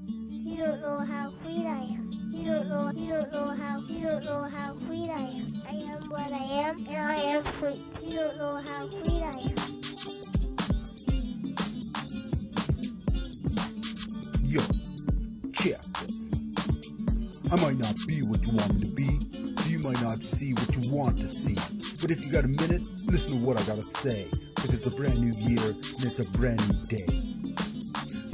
You don't know how sweet I am. You don't know how sweet I am. I am what I am, and I am sweet. You don't know how sweet I am. Yo, check this. I might not be what you want me to be, so you might not see what you want to see. But if you got a minute, listen to what I gotta say, cause it's a brand new year and it's a brand new day.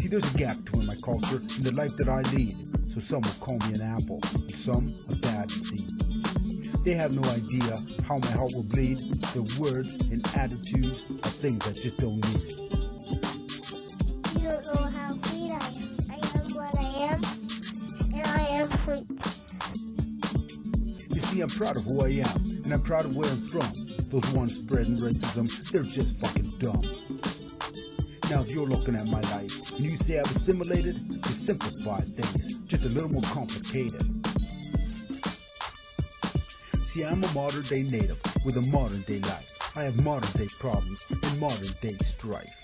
See, there's a gap between my culture and the life that I lead, so some will call me an apple, and some a bad seed. They have no idea how my heart will bleed. Their words and attitudes are things I just don't need. You don't know how sweet I am. I am what I am, and I am sweet. You see, I'm proud of who I am, and I'm proud of where I'm from. Those ones spreading racism, they're just fucking dumb. Now if you're looking at my life, and you say I've assimilated, to simplify things, just a little more complicated. See, I'm a modern day native, with a modern day life. I have modern day problems, and modern day strife.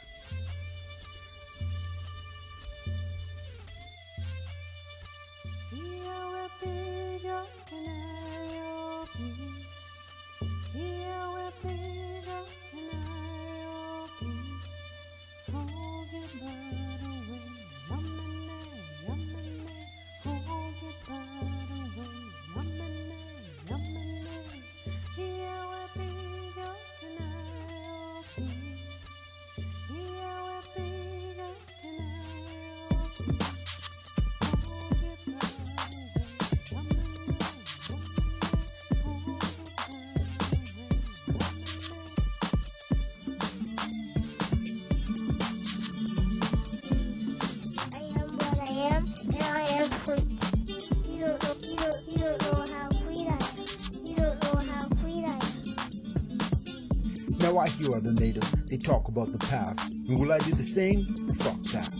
Now I hear other natives, they talk about the past, and will I do the same? Fuck that.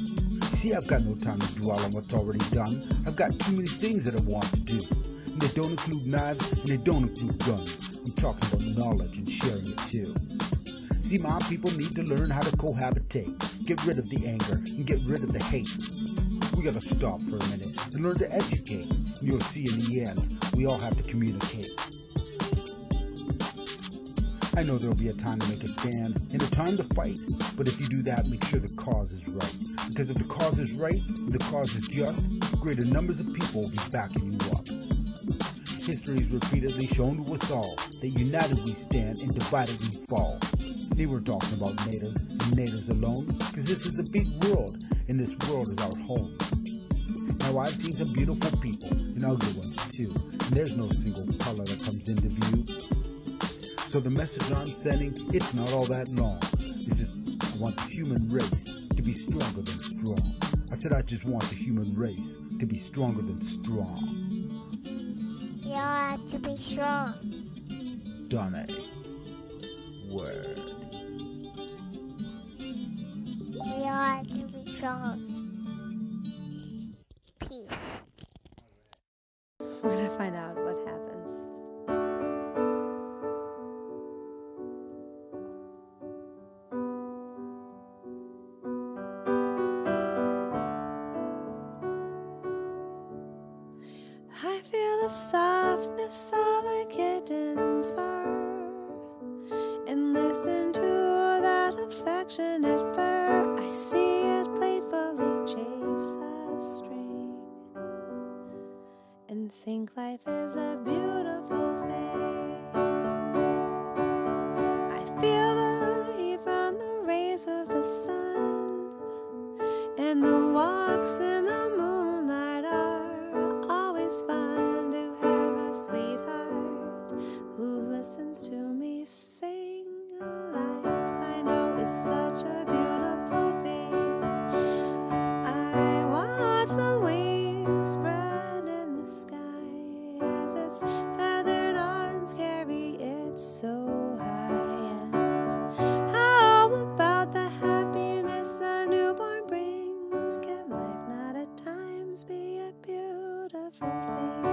See, I've got no time to dwell on what's already done. I've got too many things that I want to do. And they don't include knives, and they don't include guns. I'm talking about knowledge and sharing it too. See, my people need to learn how to cohabitate, get rid of the anger, and get rid of the hate. We gotta stop for a minute and learn to educate, and you'll see in the end, we all have to communicate. I know there'll be a time to make a stand and a time to fight, but if you do that, make sure the cause is right. Because if the cause is right and the cause is just, greater numbers of people will be backing you up. History has repeatedly shown to us all that united we stand and divided we fall. They were talking about natives and natives alone, because this is a big world and this world is our home. Now I've seen some beautiful people and ugly ones too, and there's no single color that comes into view. So the message I'm sending, it's not all that long. It's just, I want the human race to be stronger than strong. I said I just want the human race to be stronger than strong. You all have to be strong. Done it. Word. You all have to be strong. Peace. We're gonna find out what happens. I feel the softness of a kitten's fur and listen to that affectionate purr. I see it playfully chase a string and think life is a beautiful thing. I feel the heat from the rays of the sun, and the walks in the moonlight are always fun to have a sweetheart who listens to me sing. Life I know is such a beautiful thing. I watch the wings spread in the sky as its feathered arms carry it so high. And how about the happiness a newborn brings? Can life not at times be a beautiful thing?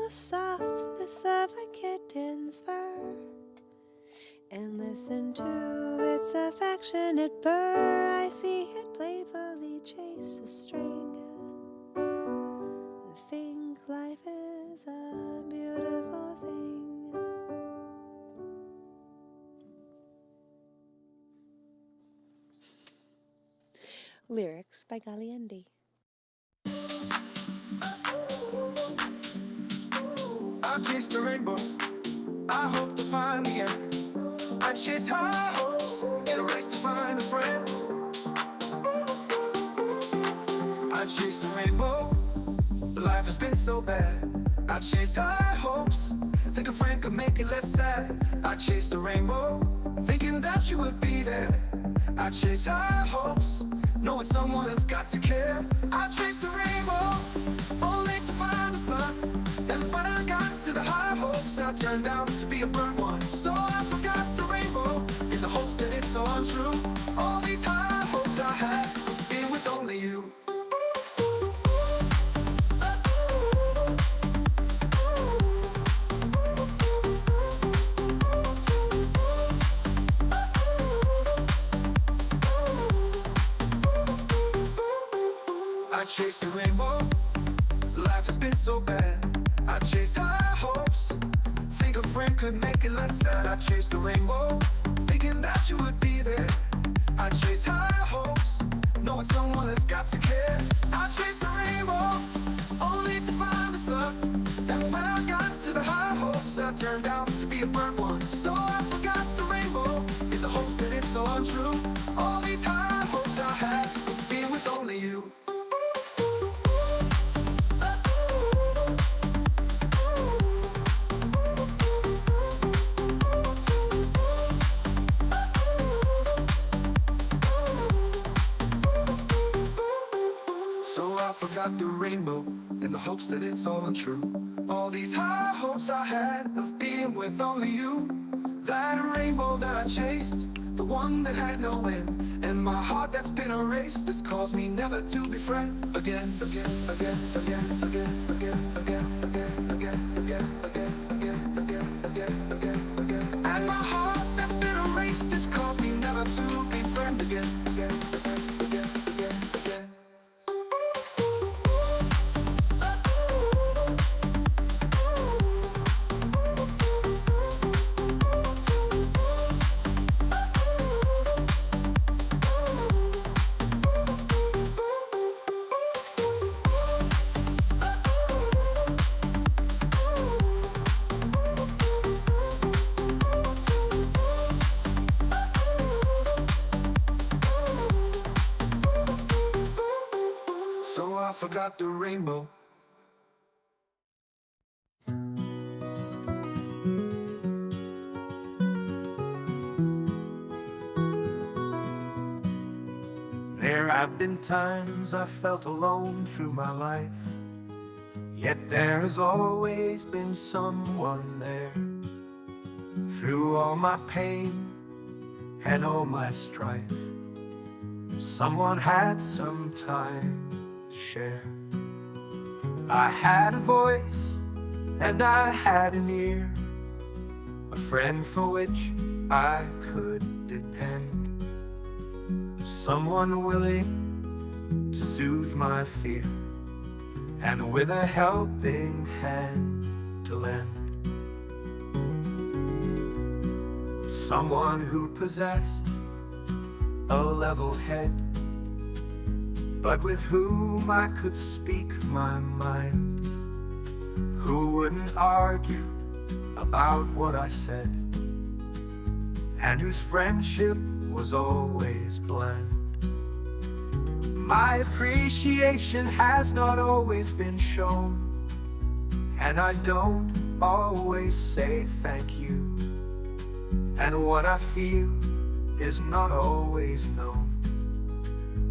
the softness of a kitten's fur and listen to its affectionate purr. I see it playfully chase a string and think life is a beautiful thing. Lyrics by Galiandi. I chase the rainbow, I hope to find the end. I chase high hopes in a race to find a friend. I chase the rainbow, life has been so bad. I chase high hopes, think a friend could make it less sad. I chase the rainbow, thinking that you would be there. I chase high hopes, knowing someone has got to care. I chase the rainbow, only to find the sun. And when I got to the high hopes, I turned out to be a burnt one. So I forgot the rainbow, in the hopes that it's so untrue. All these high hopes I had, being with only you. I chase the rainbow, life has been so bad. I chase high hopes, think a friend could make it less sad. I chase the rainbow, thinking that you would be there. I chase high hopes, knowing someone has got to care. I chase the rainbow, only to find the sun. And when I got to the high hopes, I turned out to be a burnt one. So I forgot the rainbow, in the hopes that it's so untrue. All these high hopes I had, being with only you. I forgot the rainbow in the hopes that it's all untrue. All these high hopes I had of being with only you. That rainbow that I chased, the one that had no end. And my heart that's been erased has caused me never to be friend again, again, again, again, again, again, again, again, again, again, again, again, again, again, again, again. And my heart that's been erased has caused me never to be friend again, again, again, again, again, again. I forgot the rainbow. There have been times I felt alone through my life, yet there has always been someone there. Through all my pain and all my strife, someone had some time share. I had a voice and I had an ear, a friend for which I could depend, someone willing to soothe my fear, and with a helping hand to lend. Someone who possessed a level head, but with whom I could speak my mind, who wouldn't argue about what I said, and whose friendship was always bland. My appreciation has not always been shown, and I don't always say thank you, and what I feel is not always known.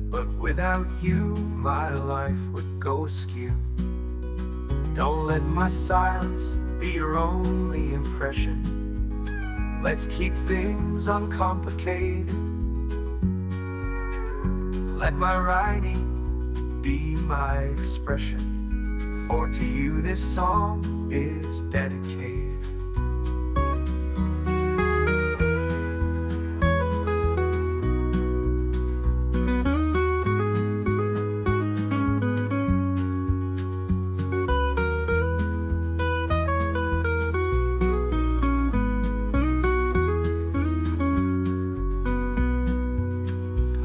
But without you, my life would go askew. Don't let my silence be your only impression. Let's keep things uncomplicated. Let my writing be my expression, for to you this song is dedicated.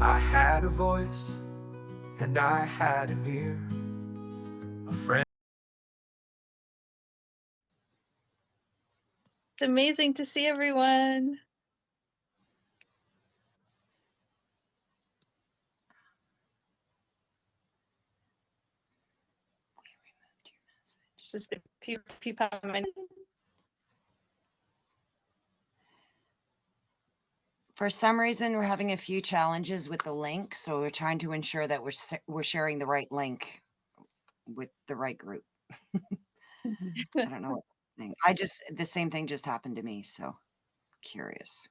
I had a voice and I had an ear, a friend. It's amazing to see everyone. Just a few people coming. For some reason, we're having a few challenges with the link, so we're trying to ensure that we're sharing the right link with the right group. I don't know what's happening. The same thing just happened to me, so curious.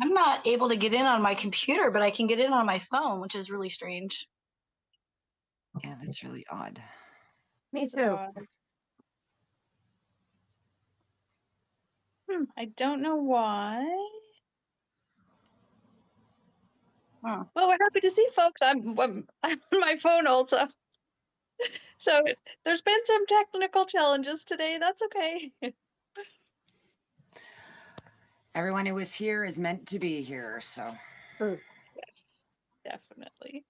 I'm not able to get in on my computer, but I can get in on my phone, which is really strange. Yeah, that's really odd. Me too. I don't know why. Huh. Well, we're happy to see folks. I'm on my phone also. So there's been some technical challenges today. That's okay. Everyone who was here is meant to be here, so. Yes, definitely.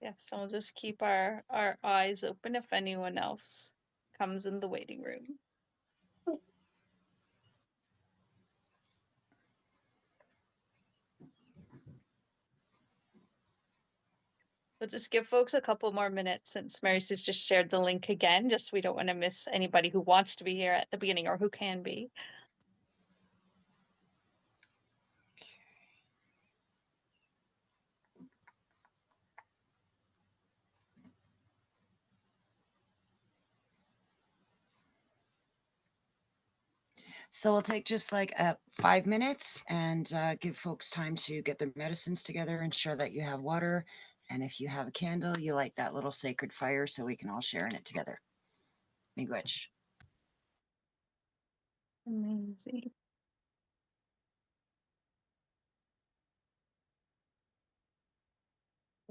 Yes, so we'll just keep our eyes open if anyone else comes in the waiting room. We'll just give folks a couple more minutes since Mary Sue's just shared the link again, just we don't want to miss anybody who wants to be here at the beginning or who can be. So we'll take just like 5 minutes and give folks time to get their medicines together, ensure that you have water. And if you have a candle, you light that little sacred fire so we can all share in it together. Miigwech. Amazing.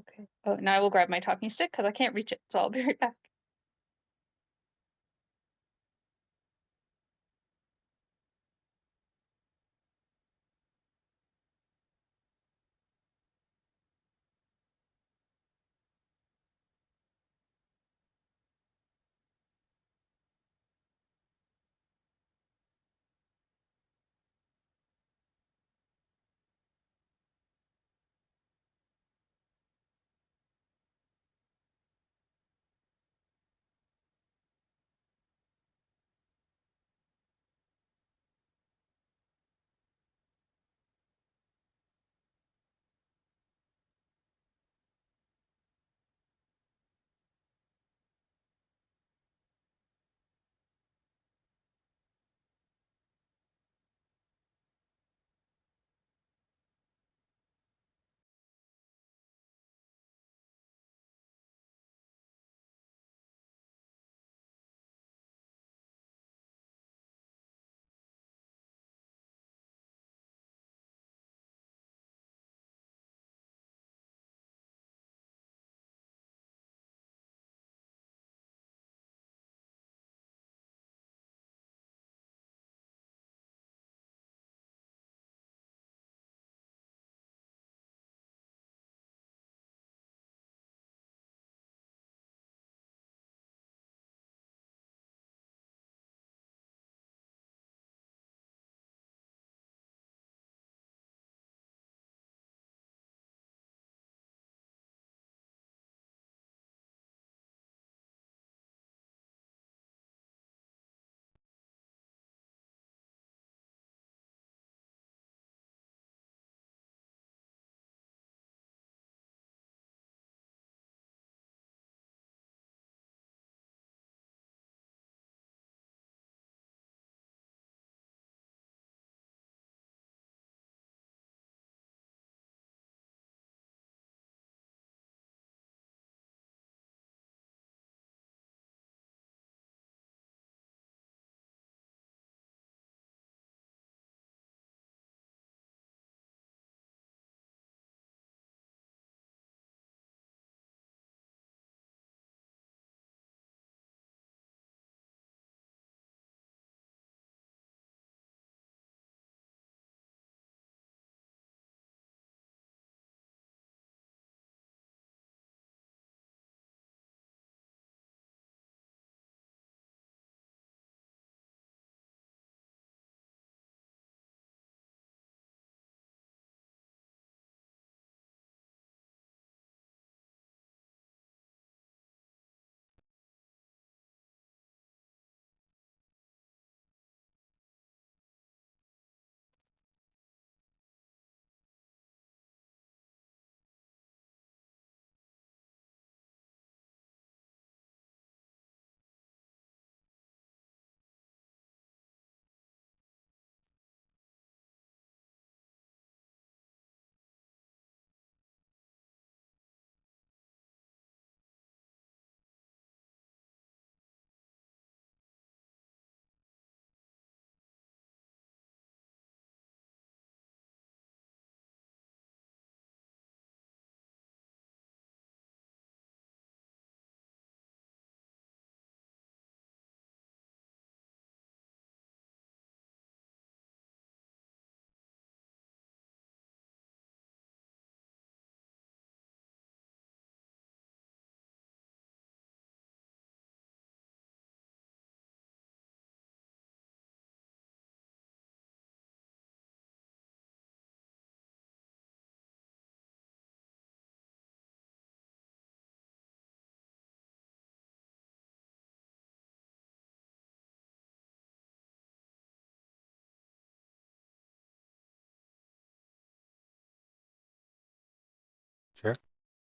Okay. Oh, now I will grab my talking stick because I can't reach it, so I'll be right back.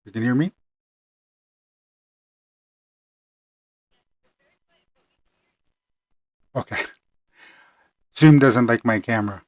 You can hear me? Okay. Zoom doesn't like my camera.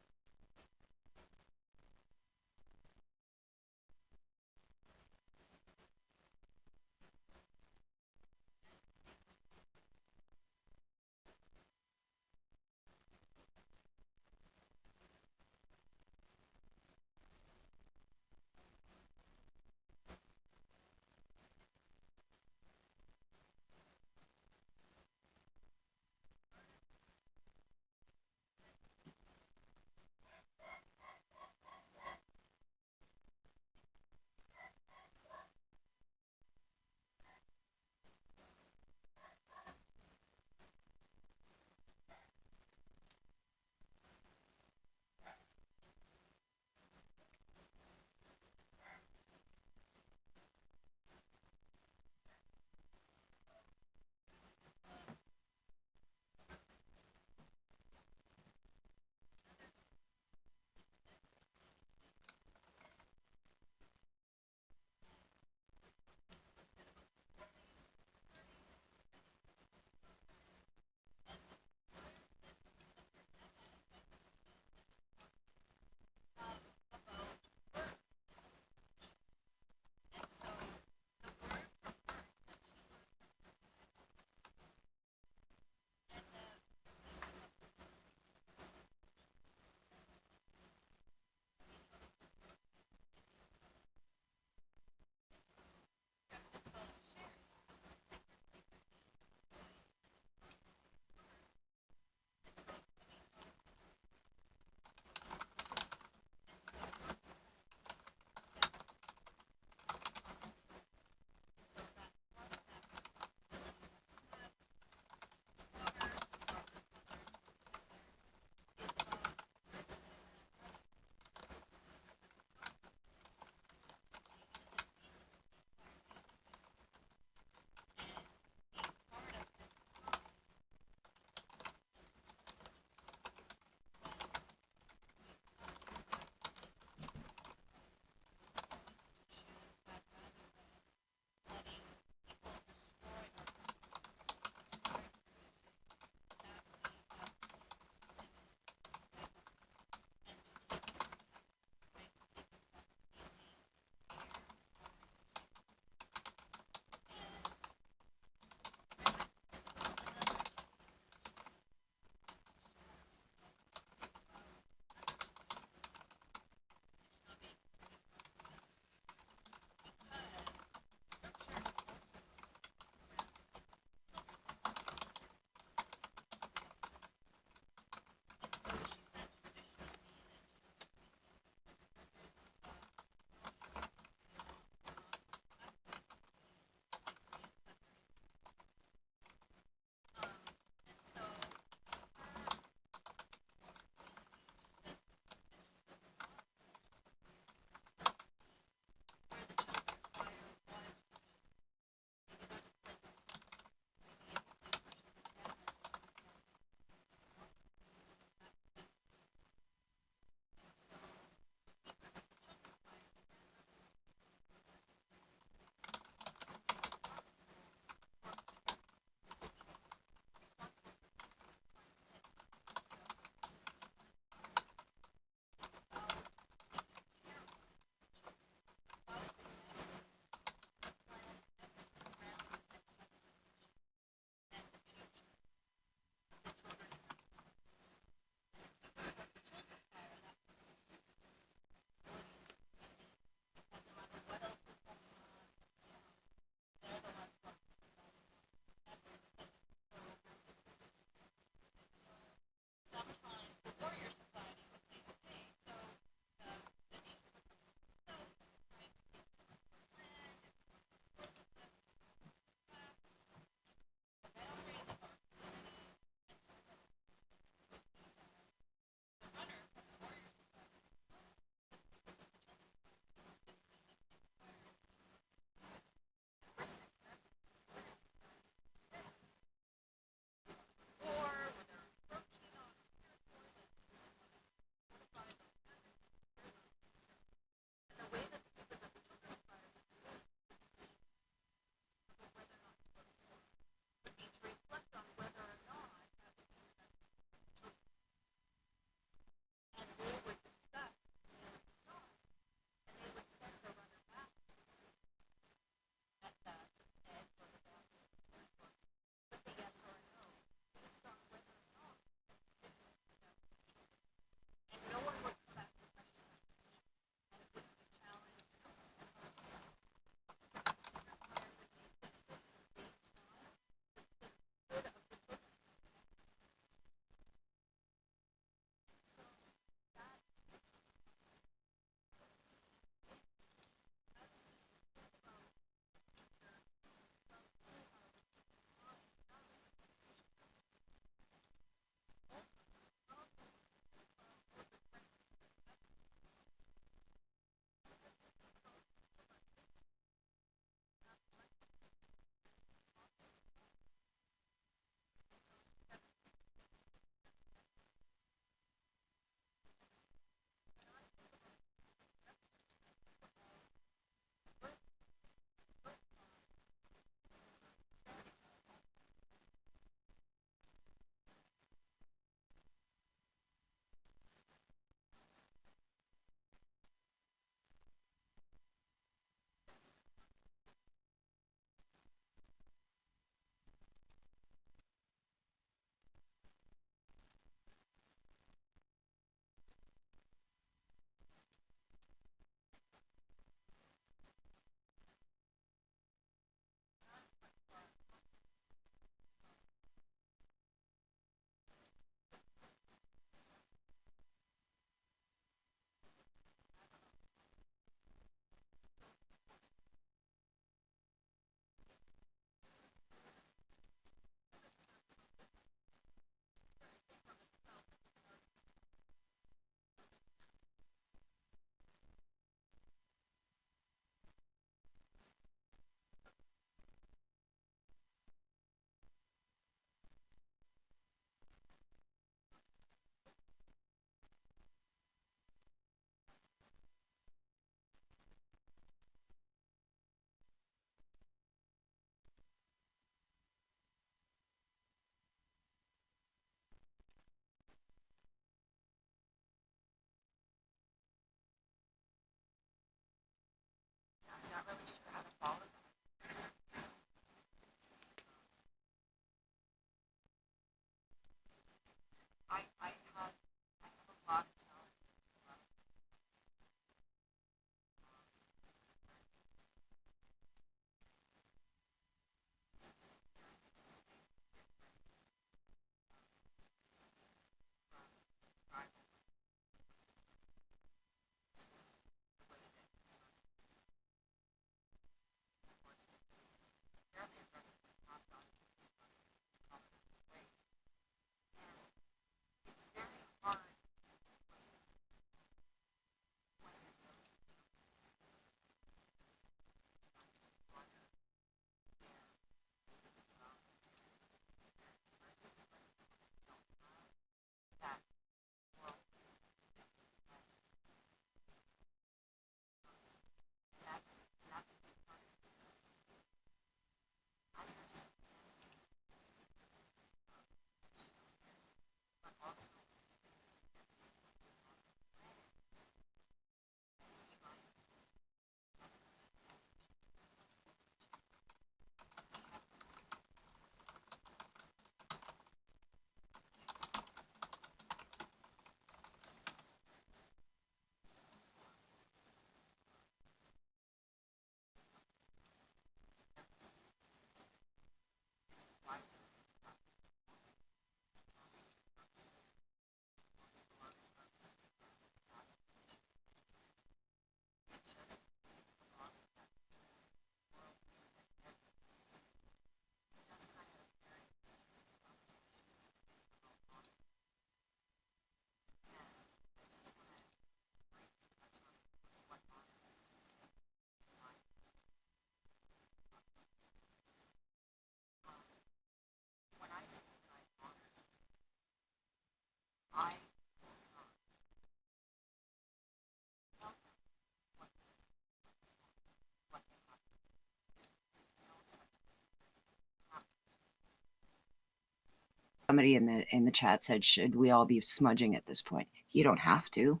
somebody in the chat said, should we all be smudging at this point? You don't have to.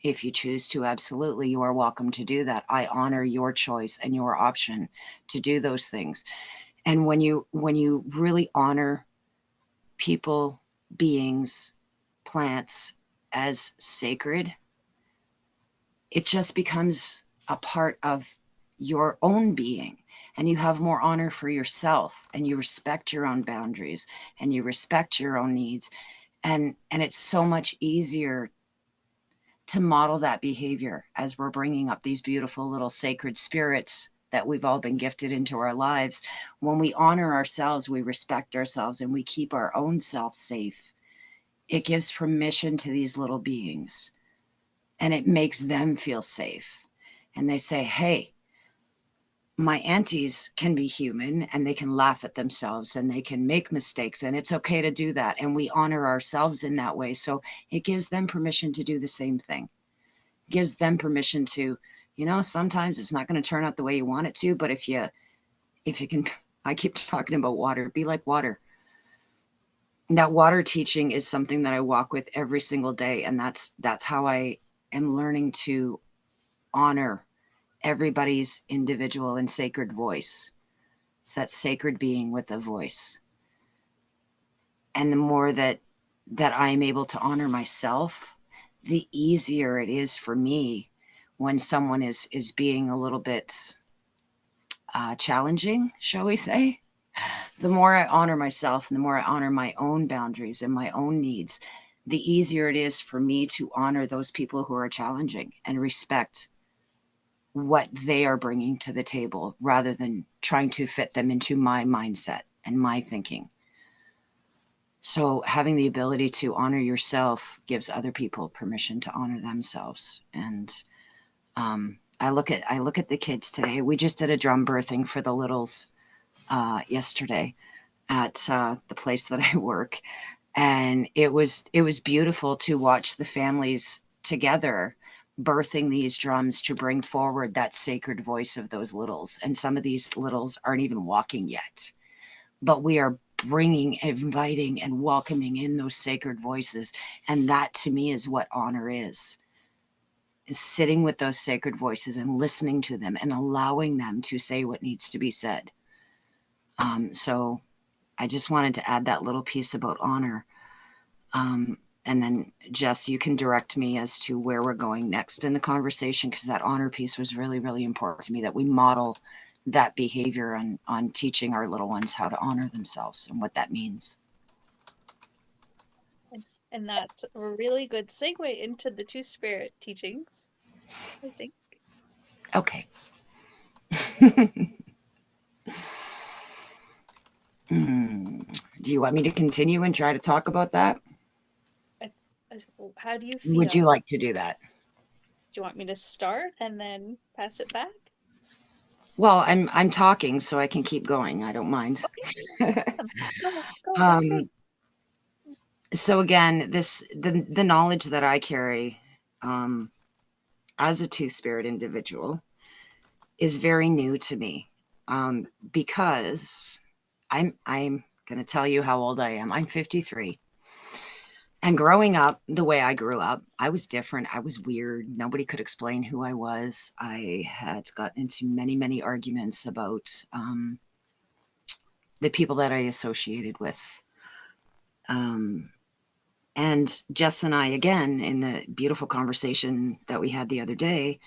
If you choose to, absolutely, you are welcome to do that. I honor your choice and your option to do those things. And when you really honor people, beings, plants as sacred, it just becomes a part of your own being, and you have more honor for yourself, and you respect your own boundaries, and you respect your own needs. And it's so much easier to model that behavior as we're bringing up these beautiful little sacred spirits that we've all been gifted into our lives. When we honor ourselves, we respect ourselves, and we keep our own self safe. It gives permission to these little beings, and it makes them feel safe. And they say, hey, my aunties can be human, and they can laugh at themselves, and they can make mistakes, and it's okay to do that. And we honor ourselves in that way. So it gives them permission to do the same thing. It gives them permission to, sometimes it's not going to turn out the way you want it to, but if you can, I keep talking about water, be like water. And that water teaching is something that I walk with every single day. And that's how I am learning to honor everybody's individual and sacred voice. It's that sacred being with a voice. And the more that I'm able to honor myself, the easier it is for me when someone is being a little bit challenging, shall we say. The more I honor myself and the more I honor my own boundaries and my own needs, the easier it is for me to honor those people who are challenging and respect what they are bringing to the table rather than trying to fit them into my mindset and my thinking. So having the ability to honor yourself gives other people permission to honor themselves. And I look at the kids today. We just did a drum birthing for the littles yesterday at the place that I work, and it was beautiful to watch the families together birthing these drums to bring forward that sacred voice of those littles. And some of these littles aren't even walking yet, but we are bringing, inviting, and welcoming in those sacred voices. And that to me is what honor is sitting with those sacred voices and listening to them and allowing them to say what needs to be said. So I just wanted to add that little piece about honor. And then, Jess, you can direct me as to where we're going next in the conversation, because that honor piece was really, really important to me, that we model that behavior on teaching our little ones how to honor themselves and what that means. And that's a really good segue into the Two-Spirit teachings, I think. Okay. Do you want me to continue and try to talk about that? How do you feel? Would you like to do that? Do you want me to start and then pass it back? Well, I'm talking, so I can keep going. I don't mind. Okay. Go ahead. So again, the knowledge that I carry as a Two-Spirit individual is very new to me, because I'm going to tell you how old I am. I'm 53. And growing up the way I grew up, I was different. I was weird. Nobody could explain who I was. I had gotten into many, many arguments about the people that I associated with. And Jess and I, again, in the beautiful conversation that we had the other day,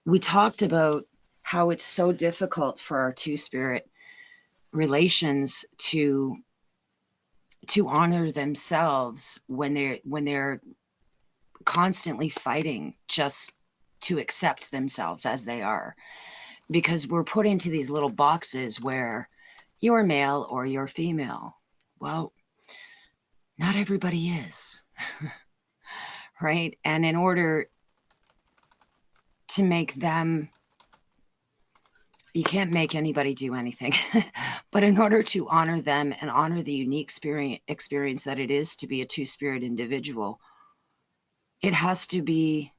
we talked about how it's so difficult for our Two-Spirit relations to honor themselves when they're constantly fighting just to accept themselves as they are, because we're put into these little boxes where you're male or you're female. Well, not everybody is. Right? And in order to make them, you can't make anybody do anything, but in order to honor them and honor the unique experience that it is to be a Two-Spirit individual, it has to be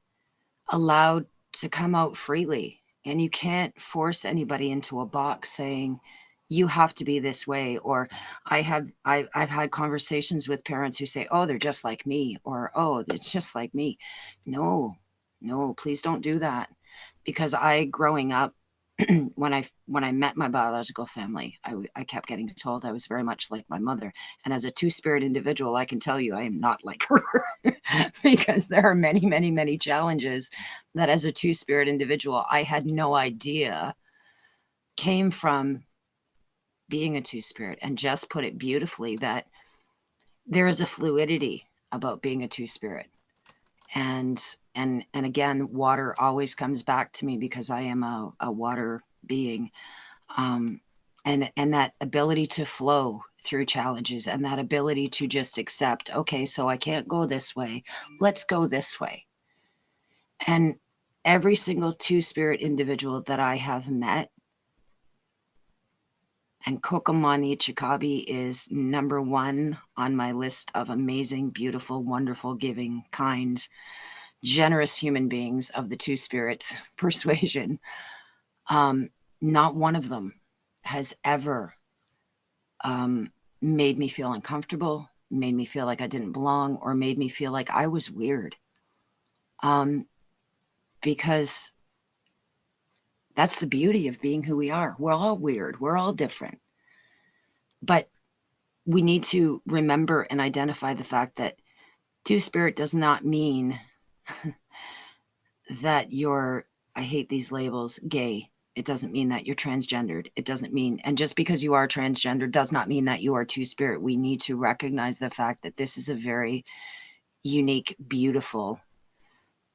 allowed to come out freely. And you can't force anybody into a box saying, you have to be this way. Or I've had conversations with parents who say, oh, they're just like me, or oh, they're just like me. No, please don't do that. Because growing up, when I met my biological family, I kept getting told I was very much like my mother. And as a two-spirit individual, I can tell you I am not like her because there are many, many, many challenges that as a two-spirit individual, I had no idea came from being a two-spirit. And Jess put it beautifully that there is a fluidity about being a two-spirit. And again, water always comes back to me because I am a water being. And that ability to flow through challenges, and that ability to just accept, okay, so I can't go this way, let's go this way. And every single two-spirit individual that I have met, and Kokomani Chikabi is number one on my list of amazing, beautiful, wonderful, giving, kind, generous human beings of the two-spirit persuasion. Not one of them has ever made me feel uncomfortable, made me feel like I didn't belong, or made me feel like I was weird. Because that's the beauty of being who we are. We're all weird. We're all different. But we need to remember and identify the fact that two-spirit does not mean that you're, I hate these labels, gay. It doesn't mean that you're transgendered. It doesn't mean, and just because you are transgender does not mean that you are two-spirit. We need to recognize the fact that this is a very unique, beautiful,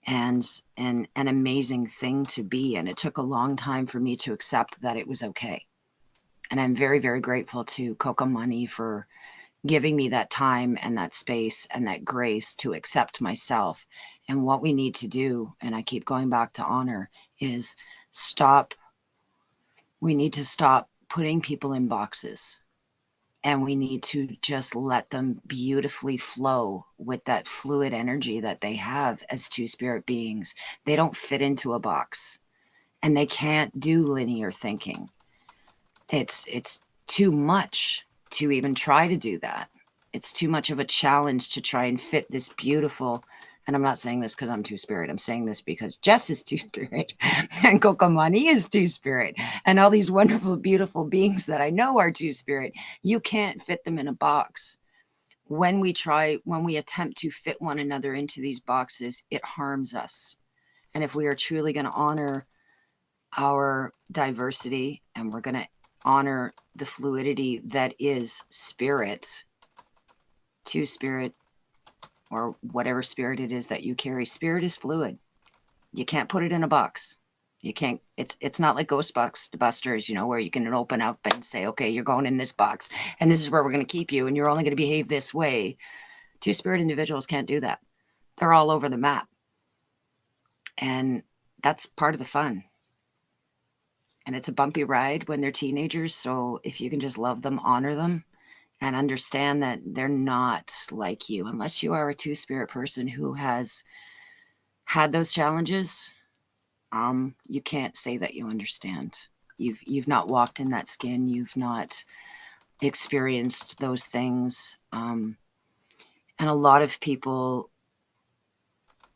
and an amazing thing to be. And it took a long time for me to accept that it was okay. And I'm very, very grateful to Kokomani for giving me that time and that space and that grace to accept myself. And what we need to do, and I keep going back to honor, is we need to stop putting people in boxes. And we need to just let them beautifully flow with that fluid energy that they have as two-spirit beings. They don't fit into a box, and they can't do linear thinking. It's too much to even try to do that. It's too much of a challenge to try and fit this beautiful, and I'm not saying this because I'm two-spirit. I'm saying this because Jess is two-spirit and Kokomani is two-spirit, and all these wonderful, beautiful beings that I know are two-spirit. You can't fit them in a box. When we attempt to fit one another into these boxes, it harms us. And if we are truly going to honor our diversity, and we're going to honor the fluidity that is spirit, two-spirit, or whatever spirit it is that you carry. Spirit is fluid. You can't put it in a box. You can't, it's not like Ghostbusters, where you can open up and say, okay, you're going in this box and this is where we're going to keep you and you're only going to behave this way. Two-spirit individuals can't do that. They're all over the map. And that's part of the fun. And it's a bumpy ride when they're teenagers. So if you can just love them, honor them, and understand that they're not like you, unless you are a two-spirit person who has had those challenges, you can't say that you understand. You've not walked in that skin. You've not experienced those things. And a lot of people,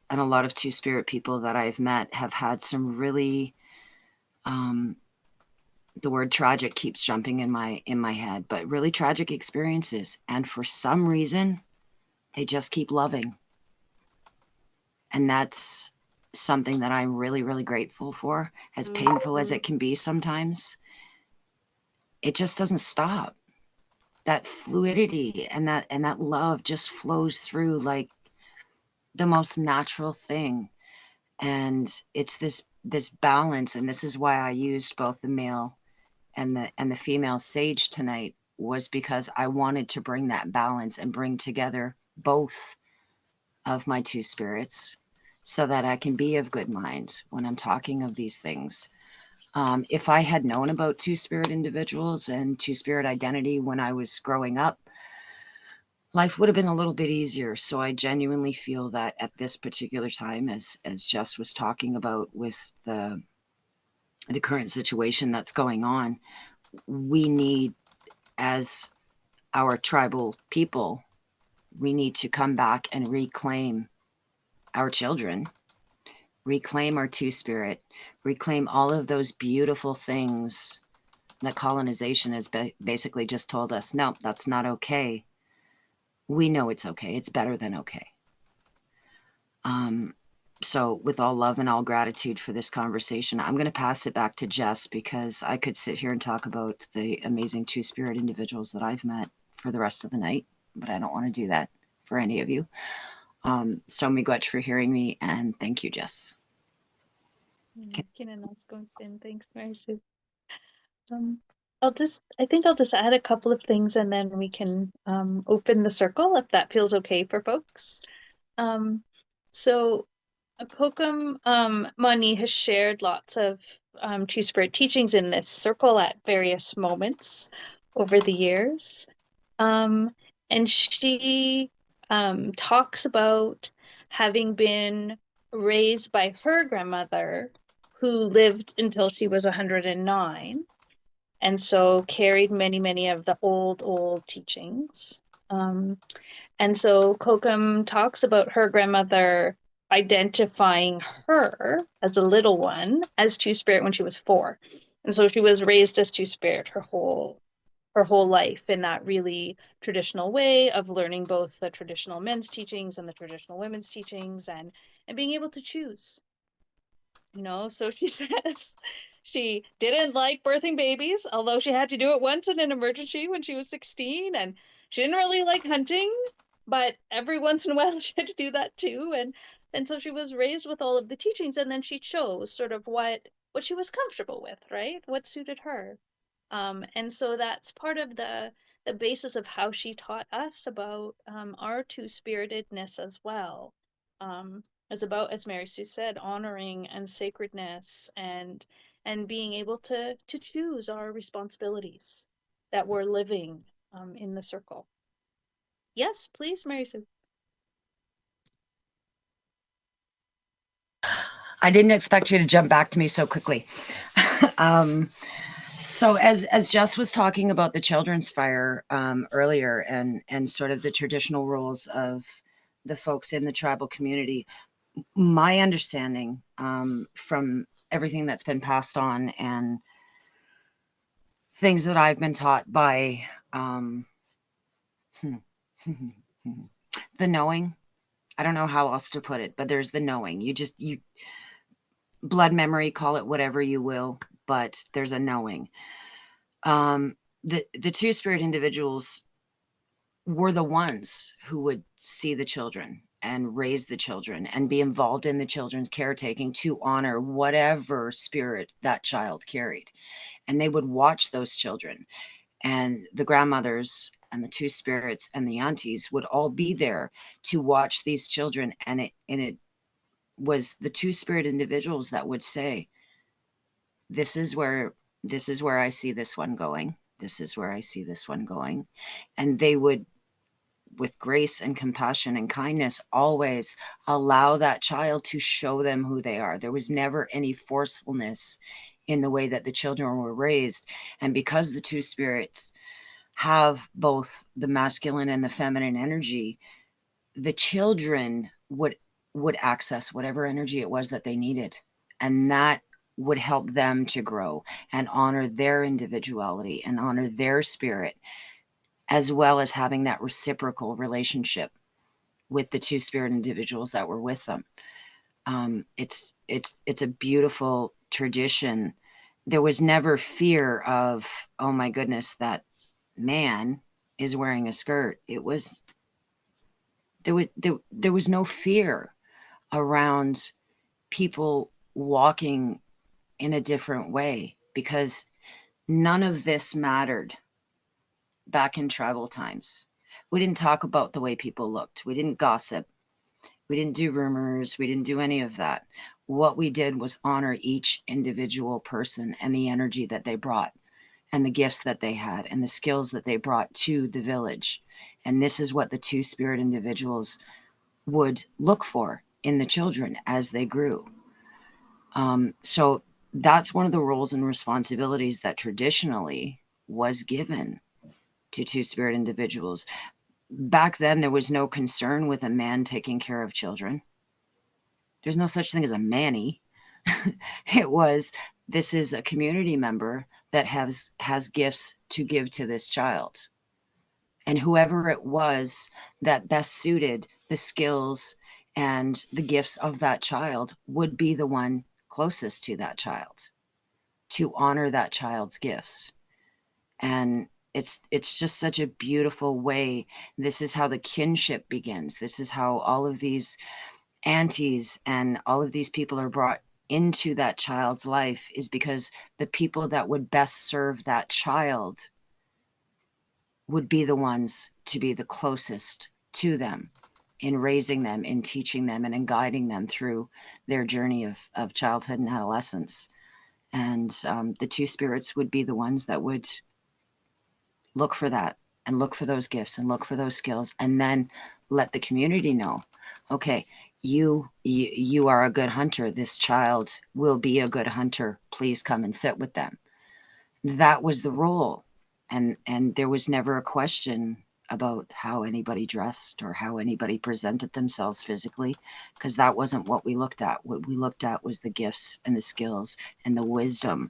and a lot of two-spirit people that I've met have had some really, the word tragic keeps jumping in my head, but really tragic experiences. And for some reason, they just keep loving. And that's something that I'm really, really grateful for, as painful as it can be sometimes. It just doesn't stop. That fluidity and that love just flows through like the most natural thing. And it's this balance. And this is why I used both the male and the female sage tonight, was because I wanted to bring that balance and bring together both of my two spirits so that I can be of good mind when I'm talking of these things. If I had known about two-spirit individuals and two-spirit identity when I was growing up, life would have been a little bit easier. So I genuinely feel that at this particular time, as Jess was talking about with the current situation that's going on, we need, as our tribal people, we need to come back and reclaim our children, reclaim our two-spirit, reclaim all of those beautiful things that colonization has basically just told us, no, that's not okay. We know it's okay. It's better than okay. So with all love and all gratitude for this conversation, I'm going to pass it back to Jess, because I could sit here and talk about the amazing two-spirit individuals that I've met for the rest of the night, but I don't want to do that for any of you. So miigwech for hearing me, and thank you, Jess. Thanks, Mary Sue. I think I'll just add a couple of things, and then we can open the circle if that feels okay for folks. So Kokum Mani has shared lots of two-spirit teachings in this circle at various moments over the years. And she talks about having been raised by her grandmother, who lived until she was 109, and so carried many of the old teachings. And so Kokum talks about her grandmother identifying her as a little one as two-spirit when she was 4. And so she was raised as two-spirit her whole life in that really traditional way of learning both the traditional men's teachings and the traditional women's teachings, and being able to choose. So she says she didn't like birthing babies, although she had to do it once in an emergency when she was 16, and she didn't really like hunting, but every once in a while she had to do that too. And so she was raised with all of the teachings, and then she chose sort of what she was comfortable with, right? What suited her. And so that's part of the basis of how she taught us about our two-spiritedness as well. Is about, as Mary Sue said, honoring and sacredness, and being able to choose our responsibilities that we're living in the circle. Yes, please, Mary Sue. I didn't expect you to jump back to me so quickly. So as Jess was talking about the children's fire earlier, and sort of the traditional roles of the folks in the tribal community, my understanding from everything that's been passed on and things that I've been taught by the knowing, I don't know how else to put it, but there's the knowing. You blood memory, call it whatever you will, but there's a knowing. The two-spirit individuals were the ones who would see the children and raise the children and be involved in the children's caretaking to honor whatever spirit that child carried. And they would watch those children, and the grandmothers and the two spirits and the aunties would all be there to watch these children. And it was the two-spirit individuals that would say, this is where I see this one going. This is where I see this one going. And they would, with grace and compassion and kindness, always allow that child to show them who they are. There was never any forcefulness in the way that the children were raised. And because the two spirits have both the masculine and the feminine energy, the children would access whatever energy it was that they needed. And that would help them to grow and honor their individuality and honor their spirit, as well as having that reciprocal relationship with the two-spirit individuals that were with them. It's a beautiful tradition. There was never fear of, oh my goodness, that man is wearing a skirt. There was no fear around people walking in a different way, because none of this mattered back in tribal times. We didn't talk about the way people looked. We didn't gossip. We didn't do rumors. We didn't do any of that. What we did was honor each individual person and the energy that they brought and the gifts that they had and the skills that they brought to the village. And this is what the two-spirit individuals would look for in the children as they grew. So that's one of the roles and responsibilities that traditionally was given to two-spirit individuals. Back then, there was no concern with a man taking care of children. There's no such thing as a manny. It was, this is a community member that has gifts to give to this child. And whoever it was that best suited the skills and the gifts of that child would be the one closest to that child to honor that child's gifts. And it's just such a beautiful way. This is how the kinship begins. This is how all of these aunties and all of these people are brought into that child's life, is because the people that would best serve that child would be the ones to be the closest to them in raising them, in teaching them, and in guiding them through their journey of childhood and adolescence. And the two spirits would be the ones that would look for that and look for those gifts and look for those skills, and then let the community know, okay, you are a good hunter. This child will be a good hunter. Please come and sit with them. That was the role. And there was never a question about how anybody dressed or how anybody presented themselves physically, because that wasn't what we looked at. What we looked at was the gifts and the skills and the wisdom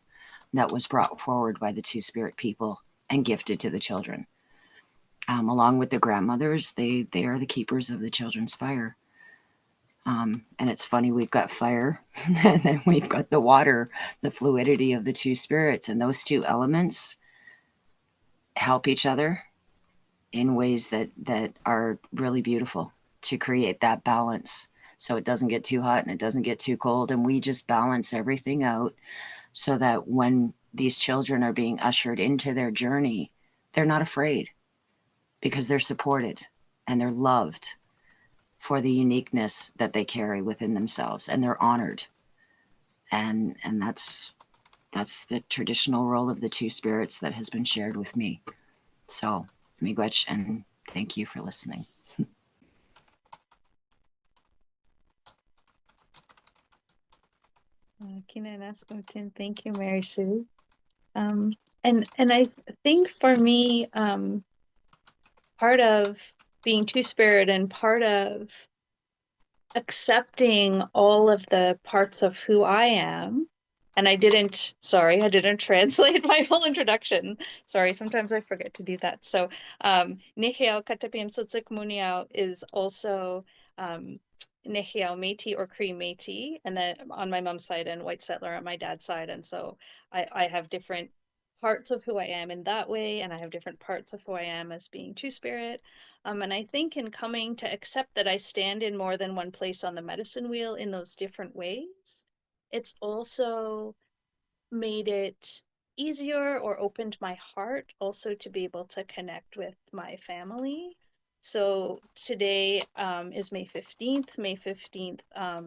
that was brought forward by the two-spirit people and gifted to the children. Along with the grandmothers, they are the keepers of the children's fire. And it's funny, we've got fire and then we've got the water, the fluidity of the two spirits, and those two elements help each other in ways that are really beautiful to create that balance. So it doesn't get too hot and it doesn't get too cold. And we just balance everything out so that when these children are being ushered into their journey, they're not afraid, because they're supported and they're loved for the uniqueness that they carry within themselves, and they're honored. And that's the traditional role of the two spirits that has been shared with me. So, miigwech, and thank you for listening. Thank you, Mary Sue. And I think for me, part of being two-spirit and part of accepting all of the parts of who I am, and I didn't translate my full introduction. Sorry, sometimes I forget to do that. So Nehiao Katapim Sutsuk Muniao is also Nehiao Métis or Cree Métis, and then on my mom's side, and White Settler on my dad's side. And so I have different parts of who I am in that way, and I have different parts of who I am as being two-spirit. And I think in coming to accept that I stand in more than one place on the medicine wheel in those different ways, it's also made it easier or opened my heart also to be able to connect with my family. So today is May 15th. May 15th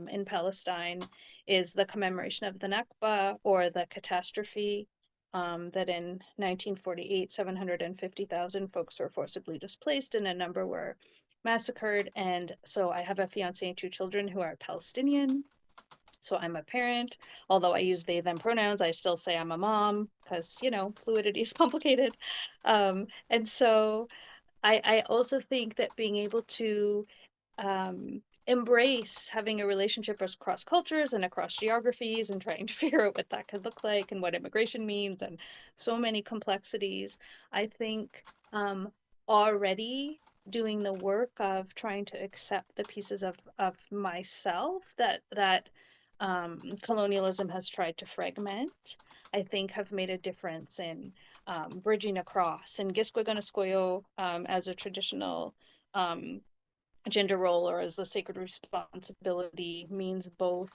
in Palestine is the commemoration of the Nakba, or the catastrophe that in 1948, 750,000 folks were forcibly displaced and a number were massacred. And so I have a fiance and two children who are Palestinian. So I'm a parent. Although I use they, them pronouns, I still say I'm a mom because, fluidity is complicated. And so I also think that being able to embrace having a relationship across cultures and across geographies and trying to figure out what that could look like and what immigration means and so many complexities, I think already doing the work of trying to accept the pieces of myself that colonialism has tried to fragment, I think have made a difference in bridging across. And Gisquegonoskoyo, as a traditional gender role or as the sacred responsibility, means both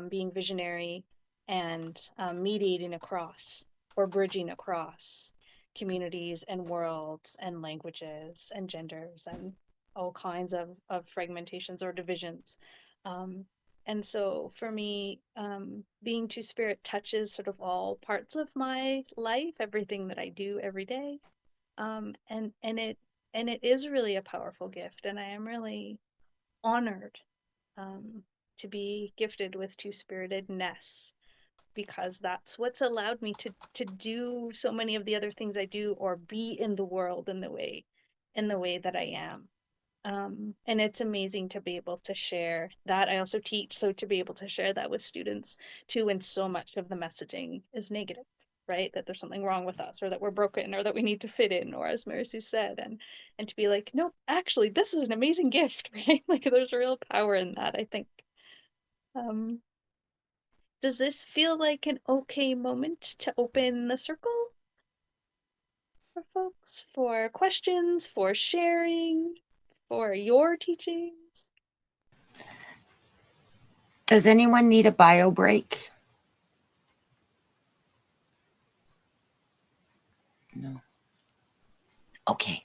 being visionary and mediating across or bridging across communities and worlds and languages and genders and all kinds of fragmentations or divisions. And so for me, being two-spirit touches sort of all parts of my life, everything that I do every day. And it is really a powerful gift, and I am really honored to be gifted with two-spiritedness. because that's what's allowed me to do so many of the other things I do, or be in the world in the way that I am. And it's amazing to be able to share that. I also teach, so to be able to share that with students too, when so much of the messaging is negative, right? That there's something wrong with us, or that we're broken, or that we need to fit in, or as Mary Sue said, and to be like, no, actually, this is an amazing gift, right? Like there's real power in that, I think. Does this feel like an okay moment to open the circle for folks, for questions, for sharing, for your teachings? Does anyone need a bio break? No. Okay.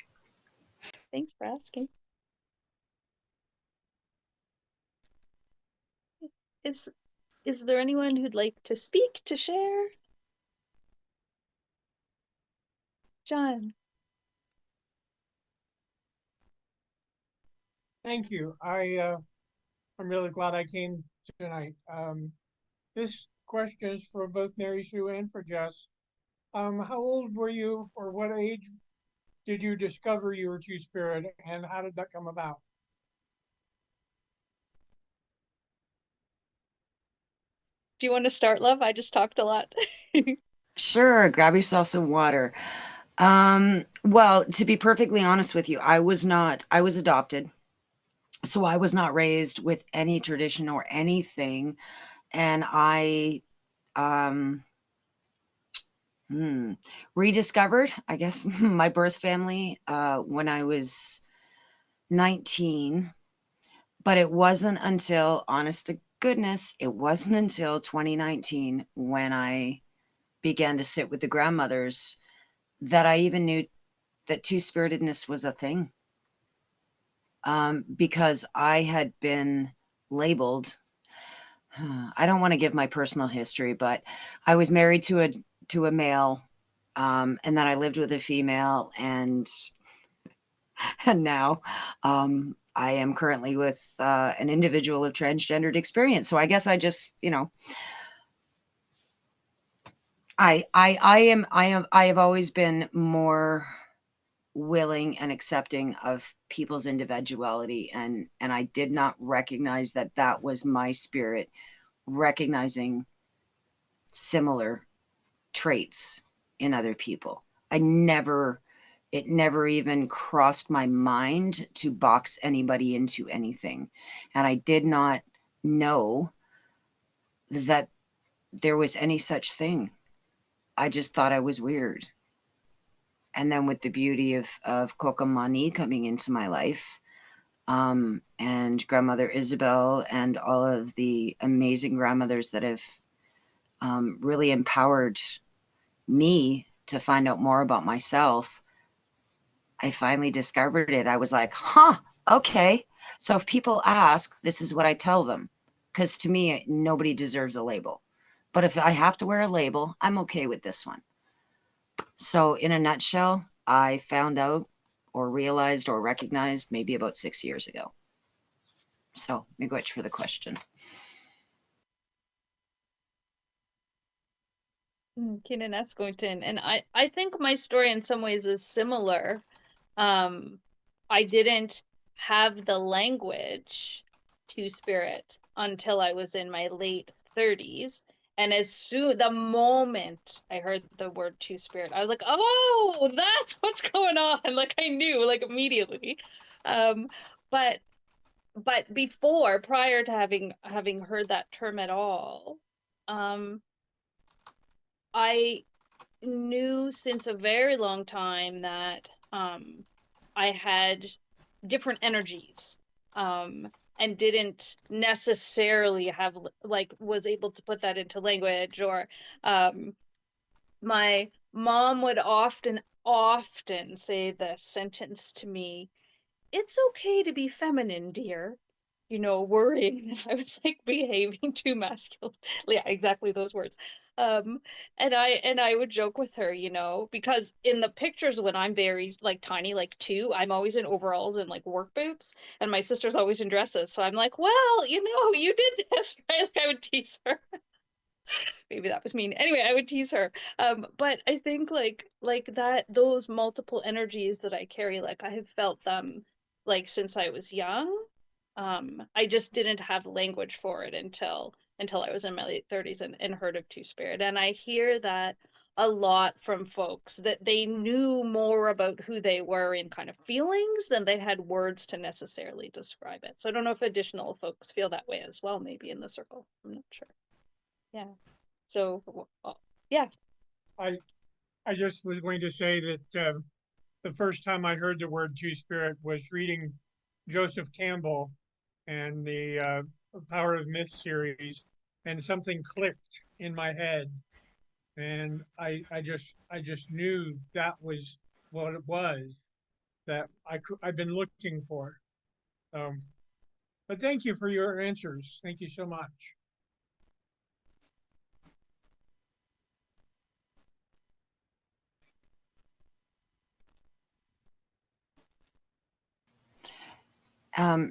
Thanks for asking. Is there anyone who'd like to speak, to share? John. Thank you. I'm really glad I came tonight. This question is for both Mary Sue and for Jess. How old were you, or what age did you discover you were Two-Spirit, and how did that come about? Do you want to start, love? I just talked a lot. Sure, grab yourself some water. Well, to be perfectly honest with you, I was adopted. So I was not raised with any tradition or anything. And I rediscovered, I guess, my birth family when I was 19. But it wasn't until, honest to goodness, it wasn't until 2019 when I began to sit with the grandmothers that I even knew that two-spiritedness was a thing. Because I had been labeled, I don't want to give my personal history, but I was married to a male, and then I lived with a female, and now I am currently with an individual of transgendered experience. So I guess I just, I have always been more willing and accepting of people's individuality, and I did not recognize that was my spirit recognizing similar traits in other people. It never even crossed my mind to box anybody into anything, and I did not know that there was any such thing. I just thought I was weird. And then with the beauty of Kokomani coming into my life, and grandmother Isabel and all of the amazing grandmothers that have really empowered me to find out more about myself, I finally discovered it. I was like, okay. So if people ask, this is what I tell them. Because to me, nobody deserves a label. But if I have to wear a label, I'm okay with this one. So in a nutshell, I found out or realized or recognized maybe about 6 years ago. So miigwech for the question. Keenan Eskington. And I think my story in some ways is similar. I didn't have the language Two-Spirit until I was in my late 30s. And the moment I heard the word Two-Spirit, I was like, oh, that's what's going on. Like I knew, like immediately. But before, prior to having heard that term at all, I knew since a very long time that I had different energies, and didn't necessarily have was able to put that into language, or my mom would often say this sentence to me: "It's okay to be feminine, dear." Worrying that I was like behaving too masculine. Yeah, exactly those words. And I would joke with her, because in the pictures when I'm very like tiny, like 2, I'm always in overalls and like work boots, and my sister's always in dresses. So I'm like, well, you did this, right? Like I would tease her. Maybe that was mean. Anyway, I would tease her. But I think like that those multiple energies that I carry, like I have felt them like since I was young. I just didn't have language for it until I was in my late 30s and heard of Two Spirit. And I hear that a lot from folks that they knew more about who they were in kind of feelings than they had words to necessarily describe it. So I don't know if additional folks feel that way as well, maybe in the circle. I'm not sure. Yeah. So, yeah. I just was going to say that the first time I heard the word Two Spirit was reading Joseph Campbell and the Power of Myth series, and something clicked in my head, and I just knew that was what it was that I've been looking for. But thank you for your answers. Thank you so much.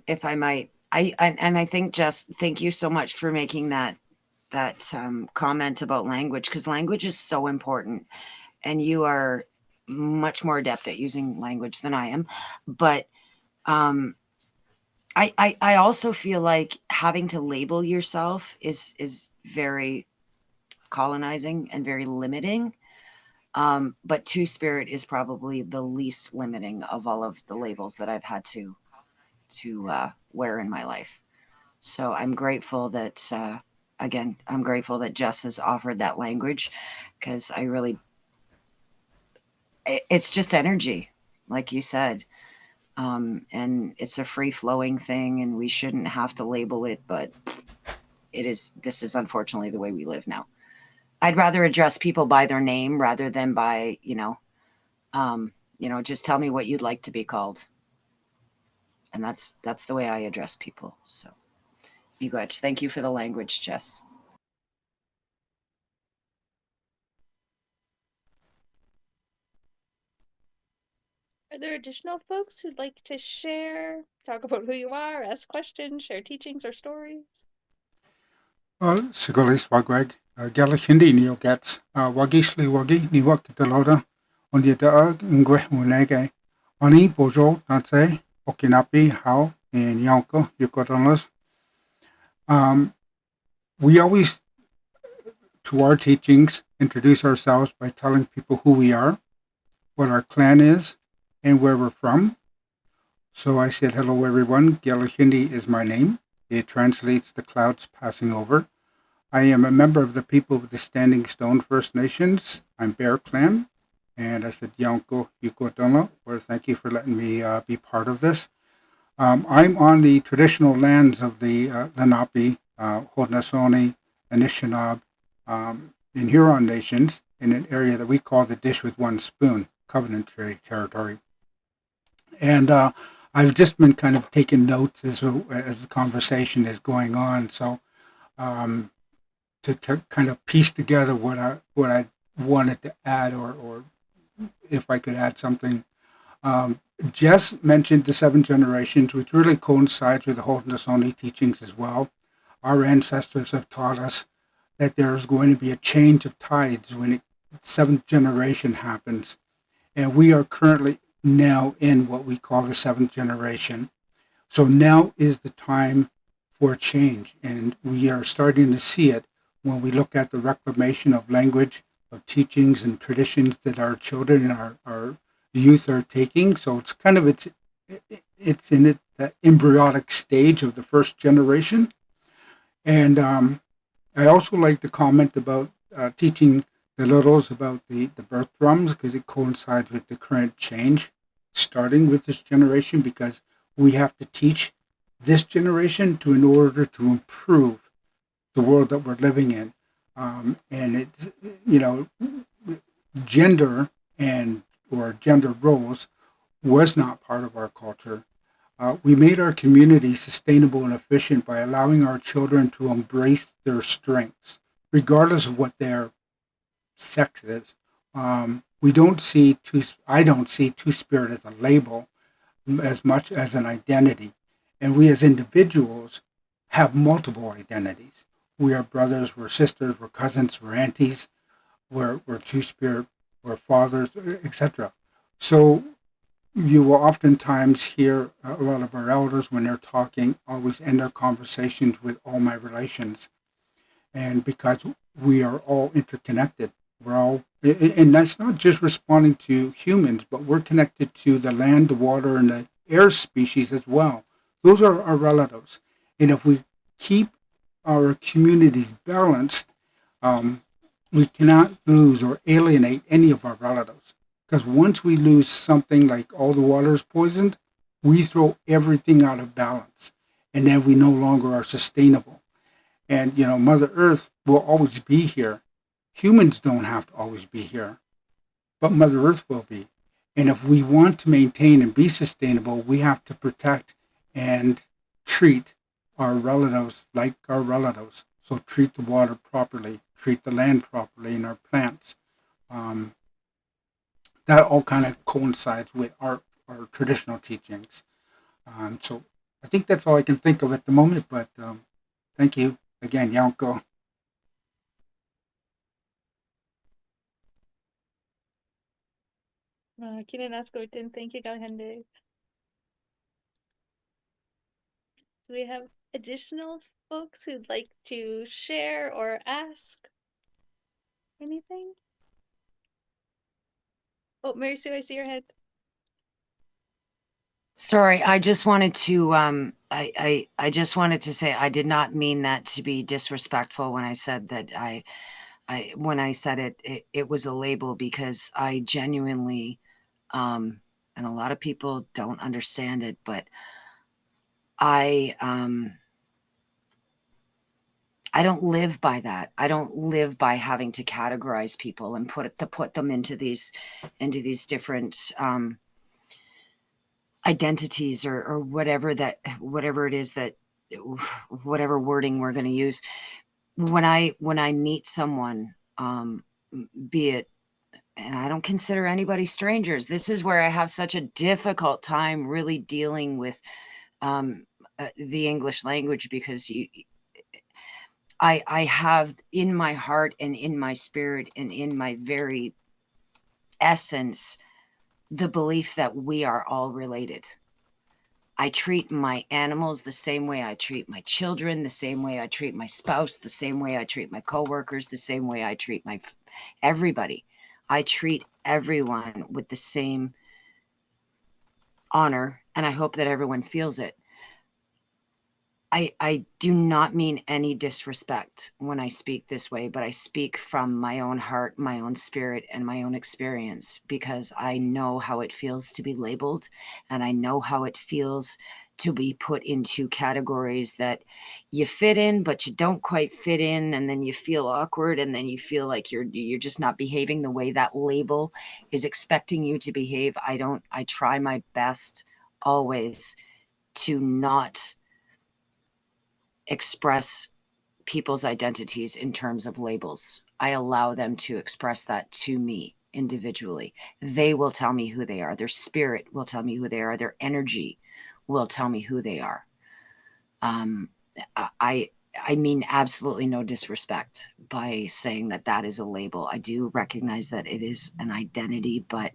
If I might, I think just thank you so much for making that comment about language, because language is so important, and you are much more adept at using language than I am. But I also feel like having to label yourself is very colonizing and very limiting. But Two Spirit is probably the least limiting of all of the labels that I've had to wear in my life. So I'm grateful that, again, I'm grateful that Jess has offered that language, because it's just energy, like you said. And it's a free flowing thing, and we shouldn't have to label it, but this is unfortunately the way we live now. I'd rather address people by their name rather than by, just tell me what you'd like to be called. And that's the way I address people. So, Miigwech, thank you for the language, Jess. Are there additional folks who'd like to share, talk about who you are, ask questions, share teachings or stories? Sigolis wagwag, Gallic Hindi neogats, Wagisli wagi, Niwak Daloda, on the Ngwe Unege, Oni Bojo, Nate, Okinapi, How, and Yonko, Yukodonos. We always, to our teachings, introduce ourselves by telling people who we are, what our clan is, and where we're from. So I said, hello everyone, Gallic Hindi is my name. It translates the clouds passing over. I am a member of the people of the Standing Stone First Nations. I'm Bear Clan. And I said, Yonko Yukodono, or thank you for letting me be part of this. I'm on the traditional lands of the Lenape, Haudenosaunee, Anishinaabe, and Huron nations in an area that we call the Dish with One Spoon, Covenant territory. And I've just been kind of taking notes as the conversation is going on. So to kind of piece together what I wanted to add, or if I could add something. Jess mentioned the 7 generations, which really coincides with the Haudenosaunee teachings as well. Our ancestors have taught us that there's going to be a change of tides when the 7th generation happens. And we are currently now in what we call the 7th generation. So now is the time for change. And we are starting to see it when we look at the reclamation of language, of teachings and traditions that our children and our youth are taking. So it's kind of it's in the embryonic stage of the first generation. And I also like to comment about teaching the littles about the birth drums, because it coincides with the current change starting with this generation, because we have to teach this generation in order to improve the world that we're living in. And it's, gender or gender roles was not part of our culture. We made our community sustainable and efficient by allowing our children to embrace their strengths, regardless of what their sex is. I don't see Two Spirit as a label as much as an identity. And we as individuals have multiple identities. we are brothers, we're sisters, we're cousins, we're aunties, we're two-spirit, we're fathers, etc. So you will oftentimes hear a lot of our elders when they're talking always end their conversations with all my relations. And because we are all interconnected, we're all, and that's not just responding to humans, but we're connected to the land, the water, and the air species as well. Those are our relatives. And if we keep our communities balanced, we cannot lose or alienate any of our relatives. Because once we lose something like all the water is poisoned, we throw everything out of balance. And then we no longer are sustainable. And, Mother Earth will always be here. Humans don't have to always be here, but Mother Earth will be. And if we want to maintain and be sustainable, we have to protect and treat our relatives like our relatives. So treat the water properly, treat the land properly, and our plants. That all kind of coincides with our traditional teachings. So I think that's all I can think of at the moment, but thank you again, Yanko. Kinanas Gordon, thank you, Galhende. Do we have additional folks who'd like to share or ask anything? Oh, Mary Sue, I see your head. Sorry, I just wanted to I just wanted to say I did not mean that to be disrespectful when I said that when I said it was a label, because I genuinely and a lot of people don't understand it, but I don't live by that. I don't live by having to categorize people and put them into these different identities or whatever it is that whatever wording we're going to use. When I meet someone, be it, and I don't consider anybody strangers. This is where I have such a difficult time really dealing with the English language, because I have in my heart and in my spirit and in my very essence the belief that we are all related. I treat my animals the same way I treat my children, the same way I treat my spouse, the same way I treat my coworkers, the same way I treat everybody. I treat everyone with the same honor, and I hope that everyone feels it. I do not mean any disrespect when I speak this way, but I speak from my own heart, my own spirit, and my own experience, because I know how it feels to be labeled, and I know how it feels to be put into categories that you fit in, but you don't quite fit in, and then you feel awkward, and then you feel like you're just not behaving the way that label is expecting you to behave. I try my best always to not express people's identities in terms of labels. I allow them to express that to me individually. They will tell me who they are. Their spirit will tell me who they are. Their energy will tell me who they are. I mean absolutely no disrespect by saying that is a label. I do recognize that it is an identity, but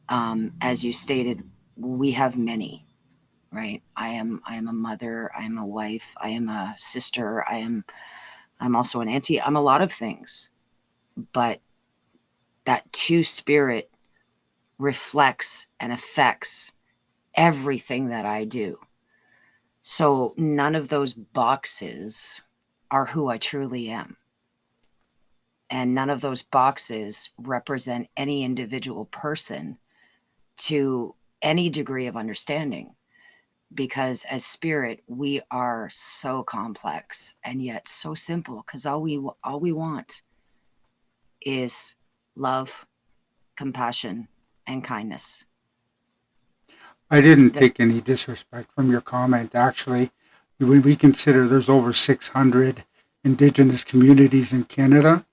as you stated, we have many. Right. I am a mother. I am a wife. I am a sister. I'm also an auntie. I'm a lot of things, but that two spirit reflects and affects everything that I do. So none of those boxes are who I truly am. And none of those boxes represent any individual person to any degree of understanding. Because as spirit, we are so complex and yet so simple, because all we want is love, compassion, and kindness. I didn't take any disrespect from your comment. Actually, when we consider there's over 600 Indigenous communities in Canada,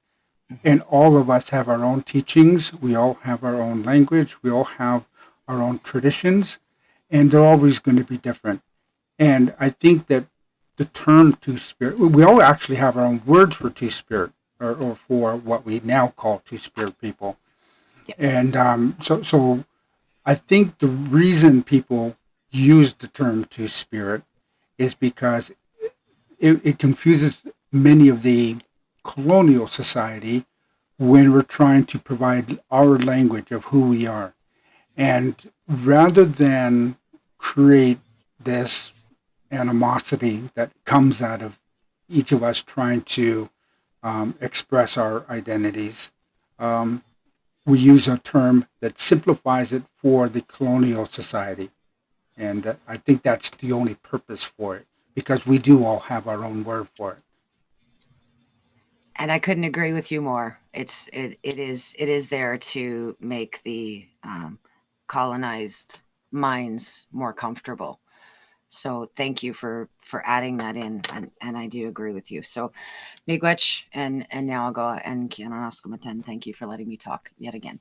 and all of us have our own teachings. We all have our own language. We all have our own traditions. And they're always going to be different. And I think that the term two-spirit. We all actually have our own words for two-spirit, or for what we now call two-spirit people. Yeah. And so I think the reason people use the term two-spirit is because it confuses many of the colonial society when we're trying to provide our language of who we are. And rather than create this animosity that comes out of each of us trying to express our identities, we use a term that simplifies it for the colonial society. And I think that's the only purpose for it, because we do all have our own word for it. And I couldn't agree with you more. It is there to make the colonized minds more comfortable. So thank you for adding that in, and I do agree with you. So Miigwech and now I'll go and Kiananaskamaten. Thank you for letting me talk yet again.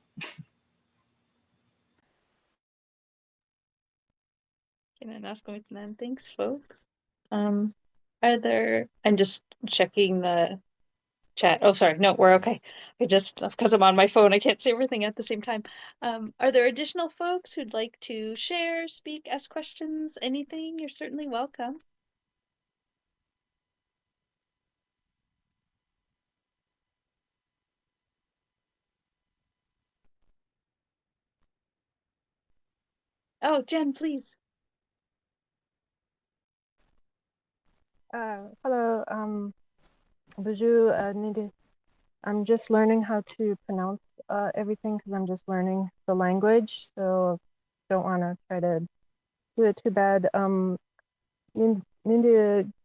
Kiananaskamaten. Thanks, folks. I'm just checking the chat. Oh, sorry. No, we're okay. Because I'm on my phone, I can't see everything at the same time. Are there additional folks who'd like to share, speak, ask questions, anything? You're certainly welcome. Oh, Jen, please. Hello, bonjour, Nidhi. I'm just learning how to pronounce everything because I'm just learning the language, so don't want to try to do it too bad. Nidhi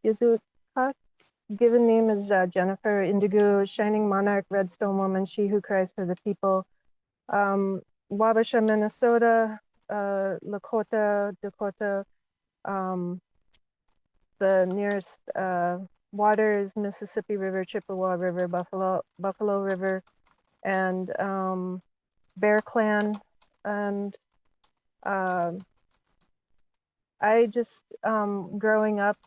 Gizukat's given name is Jennifer Indigo, Shining Monarch, Redstone Woman, She Who Cries for the People. Wabasha, Minnesota, Lakota, Dakota. The nearest water is Mississippi River, Chippewa River, Buffalo River, and Bear Clan. And I just, growing up,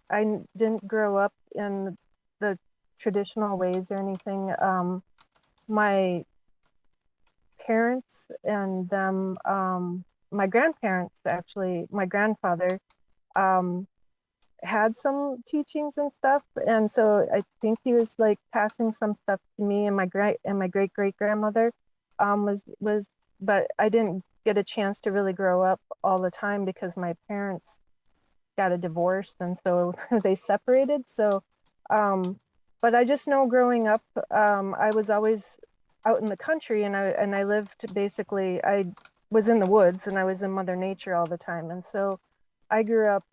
I didn't grow up in the traditional ways or anything. My parents and them, my grandparents actually, my grandfather, had some teachings and stuff, and so I think he was like passing some stuff to me and my great great grandmother but I didn't get a chance to really grow up all the time because my parents got a divorce, and so they separated. So but I just know growing up, I was always out in the country, and I lived basically, I was in the woods and I was in Mother Nature all the time, and so I grew up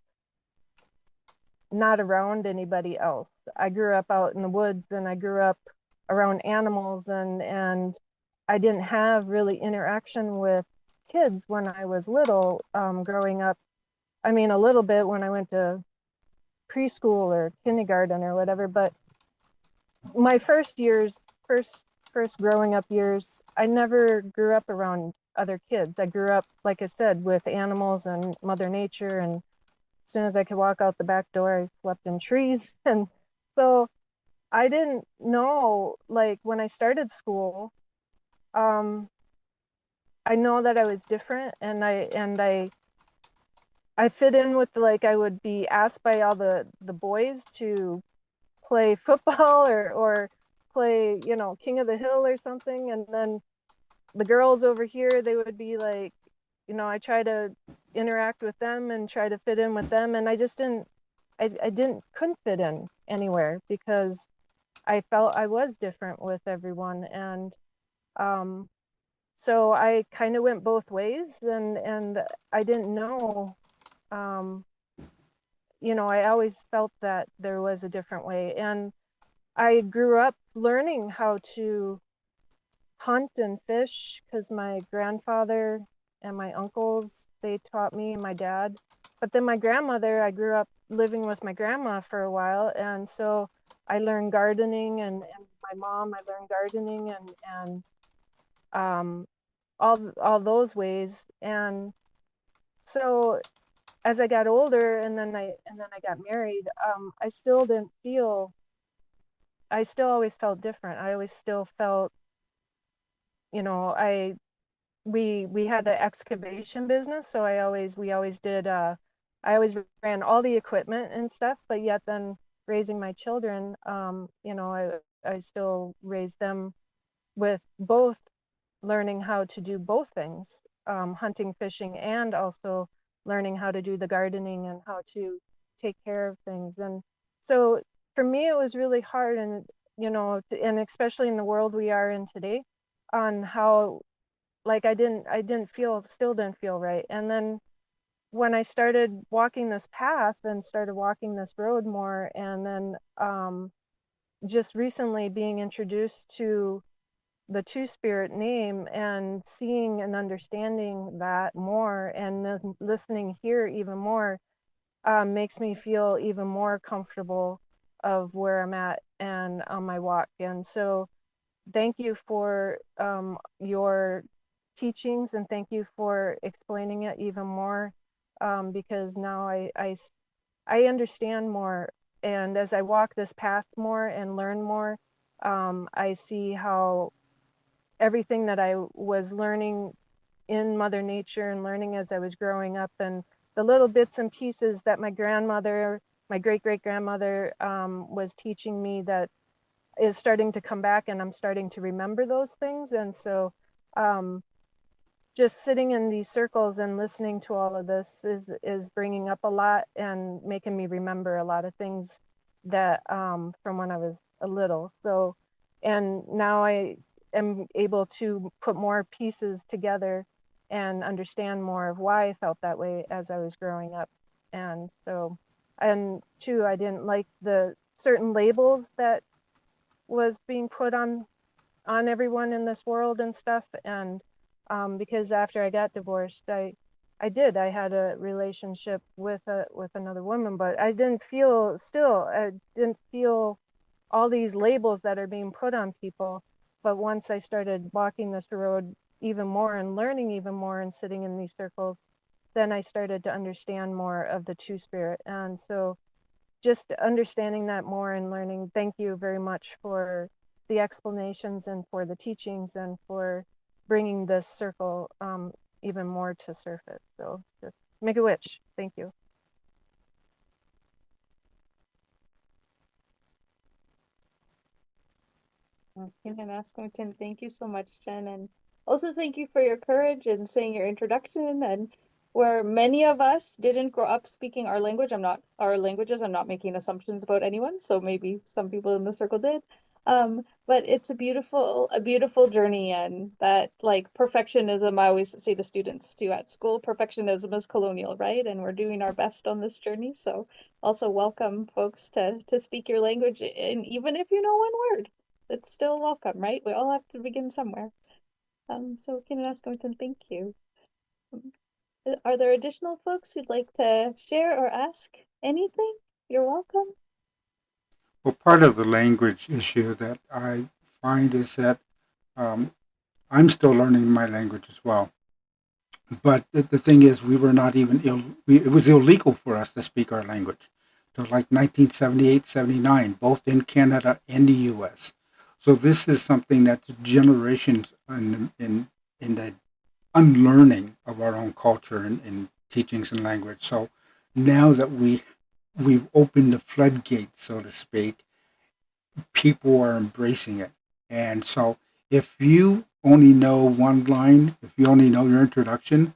not around anybody else. I grew up out in the woods, and I grew up around animals, and I didn't have really interaction with kids when I was little, growing up. I mean, a little bit when I went to preschool or kindergarten or whatever, but my first growing up years, I never grew up around other kids. I grew up, like I said, with animals and Mother Nature, and as soon as I could walk out the back door, I slept in trees. And so I didn't know, like when I started school, I know that I was different, and I fit in with, like, I would be asked by all the boys to play football or play, King of the Hill or something. And then the girls over here, they would be like, I try to interact with them and try to fit in with them. And I just couldn't fit in anywhere because I felt I was different with everyone. And so I kind of went both ways, and I didn't know, I always felt that there was a different way. And I grew up learning how to hunt and fish because my grandfather and my uncles, they taught me, and my dad. But then my grandmother, I grew up living with my grandma for a while, and so I learned gardening, and my mom, I learned gardening and all those ways. And so as I got older and then I got married, I still didn't feel, I still always felt different. I always still felt, you know, we had the excavation business, so we always did I always ran all the equipment and stuff, but yet then raising my children, you know, I still raised them with both learning how to do both things, hunting, fishing, and also learning how to do the gardening and how to take care of things. And so for me, it was really hard, and you know, and especially in the world we are in today, on how like I didn't feel, still didn't feel right. And then when I started walking this path and started walking this road more, and then just recently being introduced to the Two Spirit name and seeing and understanding that more, and then listening here even more, makes me feel even more comfortable of where I'm at and on my walk. And so thank you for your teachings, and thank you for explaining it even more, because now I understand more. And as I walk this path more and learn more, I see how everything that I was learning in Mother Nature and learning as I was growing up, and the little bits and pieces that my grandmother, my great great grandmother, was teaching me, that is starting to come back, and I'm starting to remember those things. And so um, just sitting in these circles and listening to all of this is bringing up a lot and making me remember a lot of things that from when I was a little. So, and now I am able to put more pieces together and understand more of why I felt that way as I was growing up. And so, and two, I didn't like the certain labels that was being put on everyone in this world and stuff. And because after I got divorced, I had a relationship with another woman, but I didn't feel all these labels that are being put on people. But once I started walking this road even more and learning even more and sitting in these circles, then I started to understand more of the Two Spirit. And so just understanding that more and learning. Thank you very much for the explanations and for the teachings and for bringing this circle even more to surface. So just make a witch. Thank you. Kinanaskington, thank you so much, Jen. And also thank you for your courage and saying your introduction. And where many of us didn't grow up speaking our language, our languages, I'm not making assumptions about anyone, so maybe some people in the circle did. But it's a beautiful journey, and that like perfectionism, I always say to students too at school, perfectionism is colonial, right? And we're doing our best on this journey. So also welcome folks to speak your language, and even if you know one word, it's still welcome, right? We all have to begin somewhere. So Kinanaskington, thank you. Are there additional folks who'd like to share or ask anything? You're welcome. Well, part of the language issue that I find is that I'm still learning my language as well. But the thing is, we were not even it was illegal for us to speak our language till like 1978, 79, both in Canada and the U.S. So this is something that's generations in the unlearning of our own culture and teachings and language. So now that we've opened the floodgates, so to speak, people are embracing it. And so if you only know one line, if you only know your introduction,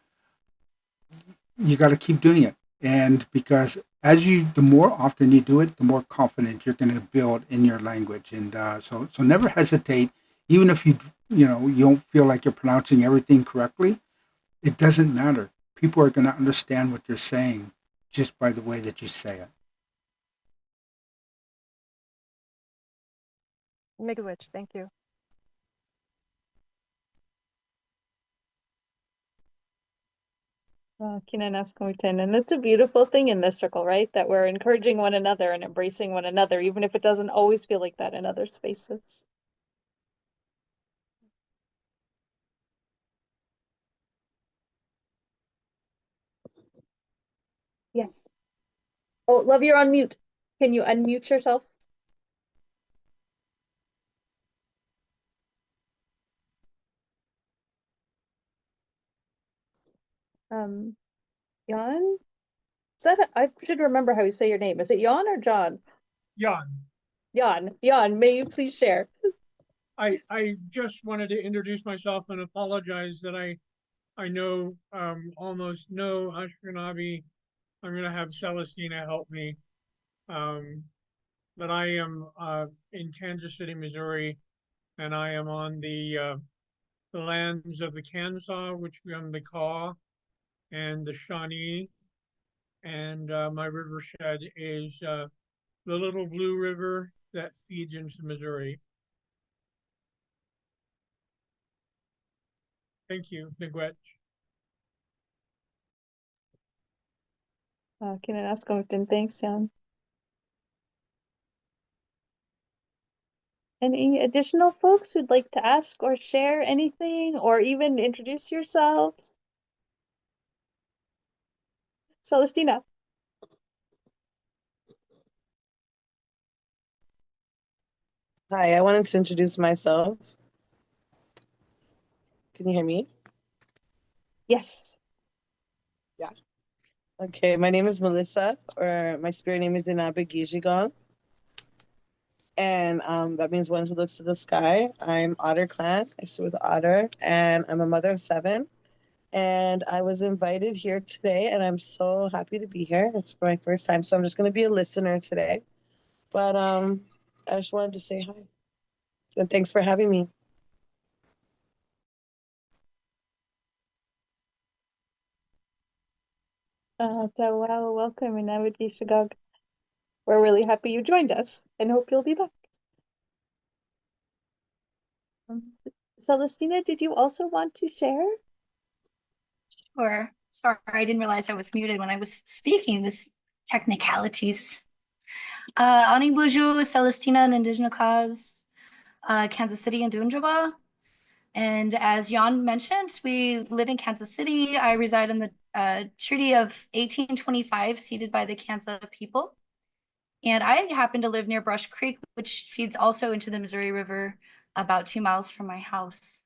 you got to keep doing it. And because the more often you do it, the more confident you're going to build in your language. And so never hesitate, even if you don't feel like you're pronouncing everything correctly. It doesn't matter. People are going to understand what you're saying just by the way that you say it. Make a witch. Thank you. Kinanaskington, and it's a beautiful thing in this circle, right? That we're encouraging one another and embracing one another, even if it doesn't always feel like that in other spaces. Yes. Oh, love, you're on mute. Can you unmute yourself? Um, Jan? Is that I should remember how you say your name. Is it Jan or John? Jan. Jan. Jan, may you please share? I just wanted to introduce myself and apologize that I know almost no Ashkenazi. I'm going to have Celestina help me. But I am in Kansas City, Missouri, and I am on the lands of the Kansas, which we own the Kaw and the Shawnee, and my rivershed is the Little Blue River that feeds into Missouri. Thank you, Miigwech. Can I ask Oten? Thanks, Jan. Any additional folks who'd like to ask or share anything or even introduce yourselves? Celestina. Hi, I wanted to introduce myself. Can you hear me? Yes. Yeah. Okay, my name is Melissa, or my spirit name is Inabe Gijigon. And that means one who looks to the sky. I'm Otter Clan. I sit with Otter, and I'm a mother of 7. And I was invited here today, and I'm so happy to be here. It's my first time, so I'm just going to be a listener today. But I just wanted to say hi. And thanks for having me. So welcome in Abadi Shagog. We're really happy you joined us and hope you'll be back. Celestina, did you also want to share? Sure. Sorry, I didn't realize I was muted when I was speaking. This technicalities. Ani Buju, Celestina, and Indigenous Cause, Kansas City, and Dunjaba. And as Jan mentioned, we live in Kansas City. I reside in the Treaty of 1825, ceded by the Kansas people. And I happen to live near Brush Creek, which feeds also into the Missouri River about 2 miles from my house.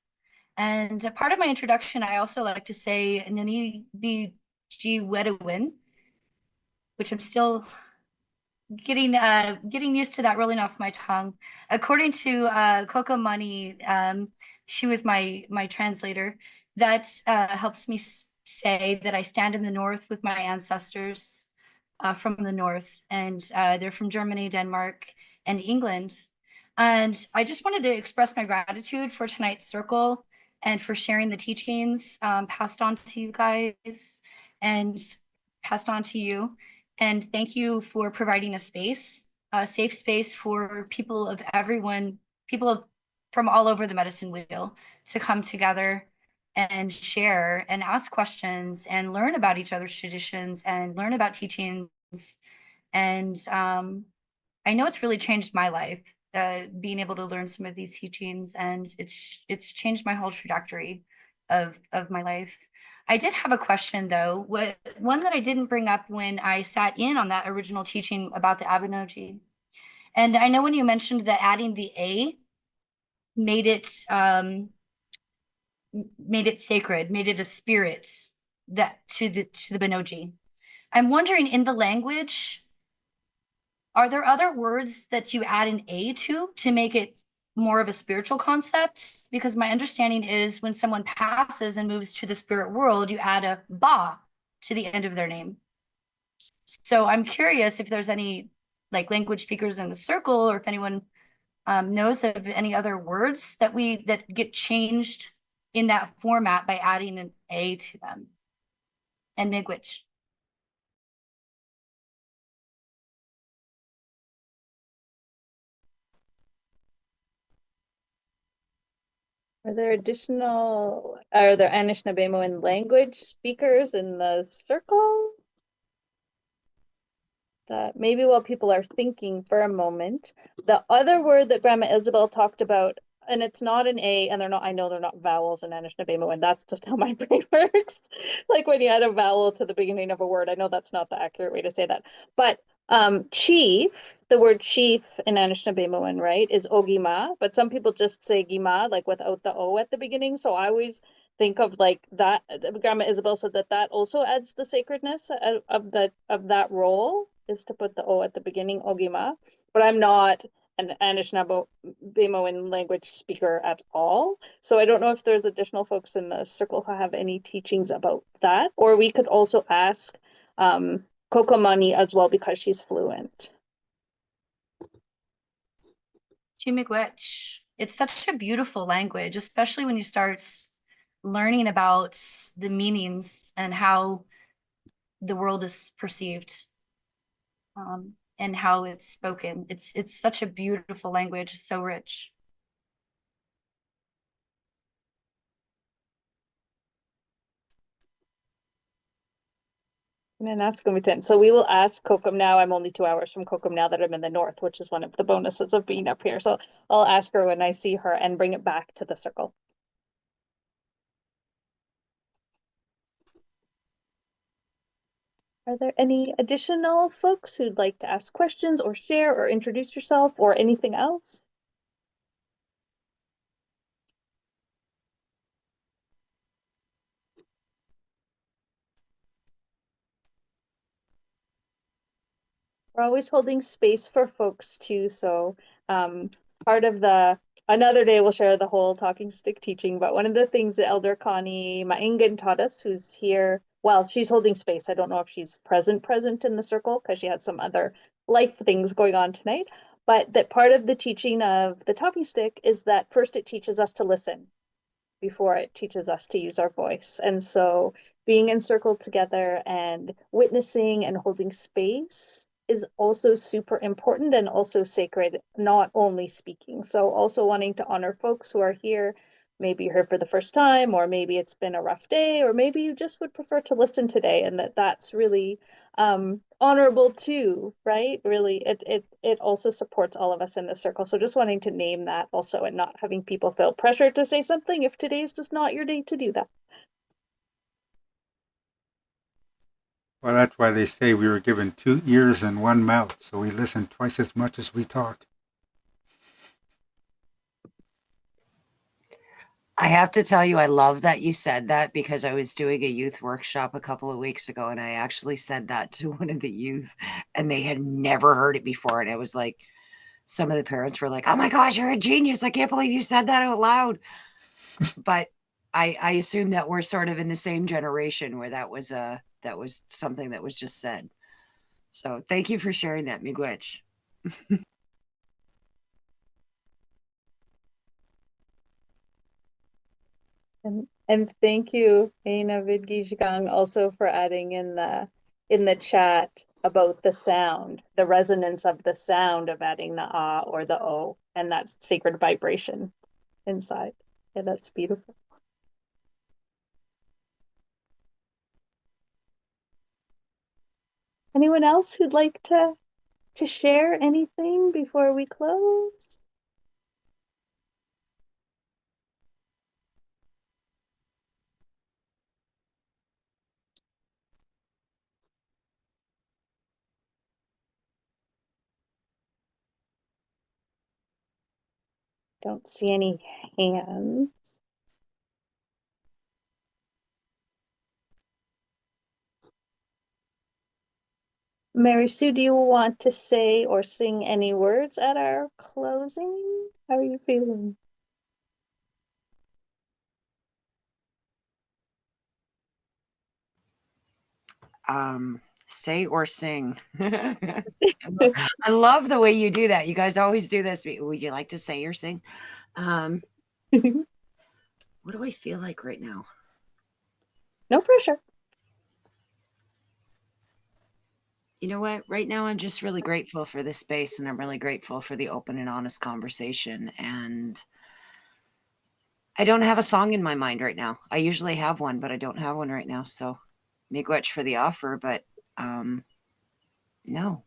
And a part of my introduction, I also like to say Nani Bi G Wedawin, which I'm still getting used to that rolling off my tongue. According to Coco Money, she was my translator. That helps me say that I stand in the north with my ancestors from the north, and they're from Germany, Denmark, and England. And I just wanted to express my gratitude for tonight's circle and for sharing the teachings passed on to you guys and passed on to you. And thank you for providing a space, a safe space for people of everyone, from all over the medicine wheel to come together and share and ask questions and learn about each other's traditions and learn about teachings. And I know it's really changed my life, being able to learn some of these teachings, and it's changed my whole trajectory of my life. I did have a question though, one that I didn't bring up when I sat in on that original teaching about the Abenoji. And I know when you mentioned that adding the A made it sacred, made it a spirit that to the Benoji. I'm wondering, in the language, are there other words that you add an A to make it more of a spiritual concept? Because my understanding is when someone passes and moves to the spirit world, you add a ba to the end of their name. So I'm curious if there's any like language speakers in the circle, or if anyone knows of any other words that get changed in that format by adding an A to them. And Miigwech. Are there Anishinaabemowin language speakers in the circle? That maybe while people are thinking for a moment, the other word that Grandma Isabel talked about and it's not an A, and I know they're not vowels in Anishinaabe, and that's just how my brain works. Like when you add a vowel to the beginning of a word, I know that's not the accurate way to say that. But chief, the word chief in Anishinaabe, right, is ogima, but some people just say gima, like without the O at the beginning. So I always think of like that. Grandma Isabel said that also adds the sacredness of that role, is to put the O at the beginning, ogima. But I'm not an Anishinaabe language speaker at all. So I don't know if there's additional folks in the circle who have any teachings about that, or we could also ask Kokomani as well, because she's fluent. Miigwech. It's such a beautiful language, especially when you start learning about the meanings and how the world is perceived, and how it's spoken. It's such a beautiful language, so rich. And that's going to be 10. So we will ask Kokum now. I'm only 2 hours from Kokum now that I'm in the north, which is one of the bonuses of being up here. So I'll ask her when I see her and bring it back to the circle. Are there any additional folks who'd like to ask questions or share or introduce yourself or anything else? We're always holding space for folks too. So part of another day we'll share the whole talking stick teaching, but one of the things that Elder Connie Maingan taught us, who's here, well, she's holding space. I don't know if she's present in the circle because she had some other life things going on tonight, but that part of the teaching of the talking stick is that first it teaches us to listen before it teaches us to use our voice. And so being in circle together and witnessing and holding space is also super important and also sacred, not only speaking. So also wanting to honor folks who are here, maybe you're here for the first time, or maybe it's been a rough day, or maybe you just would prefer to listen today, and that's really honorable too, right? Really, it also supports all of us in the circle. So just wanting to name that also, and not having people feel pressure to say something if today's just not your day to do that. Well, that's why they say we were given 2 ears and 1 mouth, so we listen twice as much as we talk. I have to tell you, I love that you said that, because I was doing a youth workshop a couple of weeks ago, and I actually said that to one of the youth, and they had never heard it before. And it was like, some of the parents were like, "Oh my gosh, you're a genius. I can't believe you said that out loud." But I assume that we're sort of in the same generation where that was something that was just said. So thank you for sharing that, Miigwech. And thank you, Aina Vidgijigang, also for adding in the chat about the sound, the resonance of the sound of adding the ah or the o, and that sacred vibration inside. Yeah, that's beautiful. Anyone else who'd like to share anything before we close? Don't see any hands. Mary Sue, do you want to say or sing any words at our closing? How are you feeling? Say or sing. I love the way you do that. You guys always do this. Would you like to say or sing? What do I feel like right now? No pressure. You know what? Right now, I'm just really grateful for this space, and I'm really grateful for the open and honest conversation. And I don't have a song in my mind right now. I usually have one, but I don't have one right now. So miigwech for the offer, but no,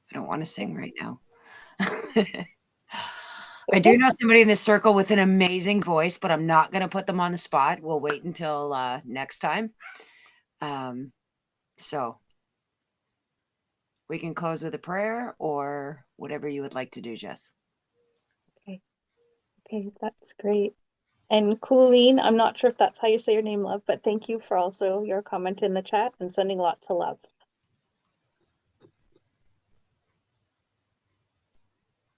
I don't want to sing right now. I do know somebody in the circle with an amazing voice, but I'm not going to put them on the spot. We'll wait until next time. So we can close with a prayer or whatever you would like to do, Jess. Okay, that's great. And Colleen, I'm not sure if that's how you say your name, love, but thank you for also your comment in the chat and sending lots of love.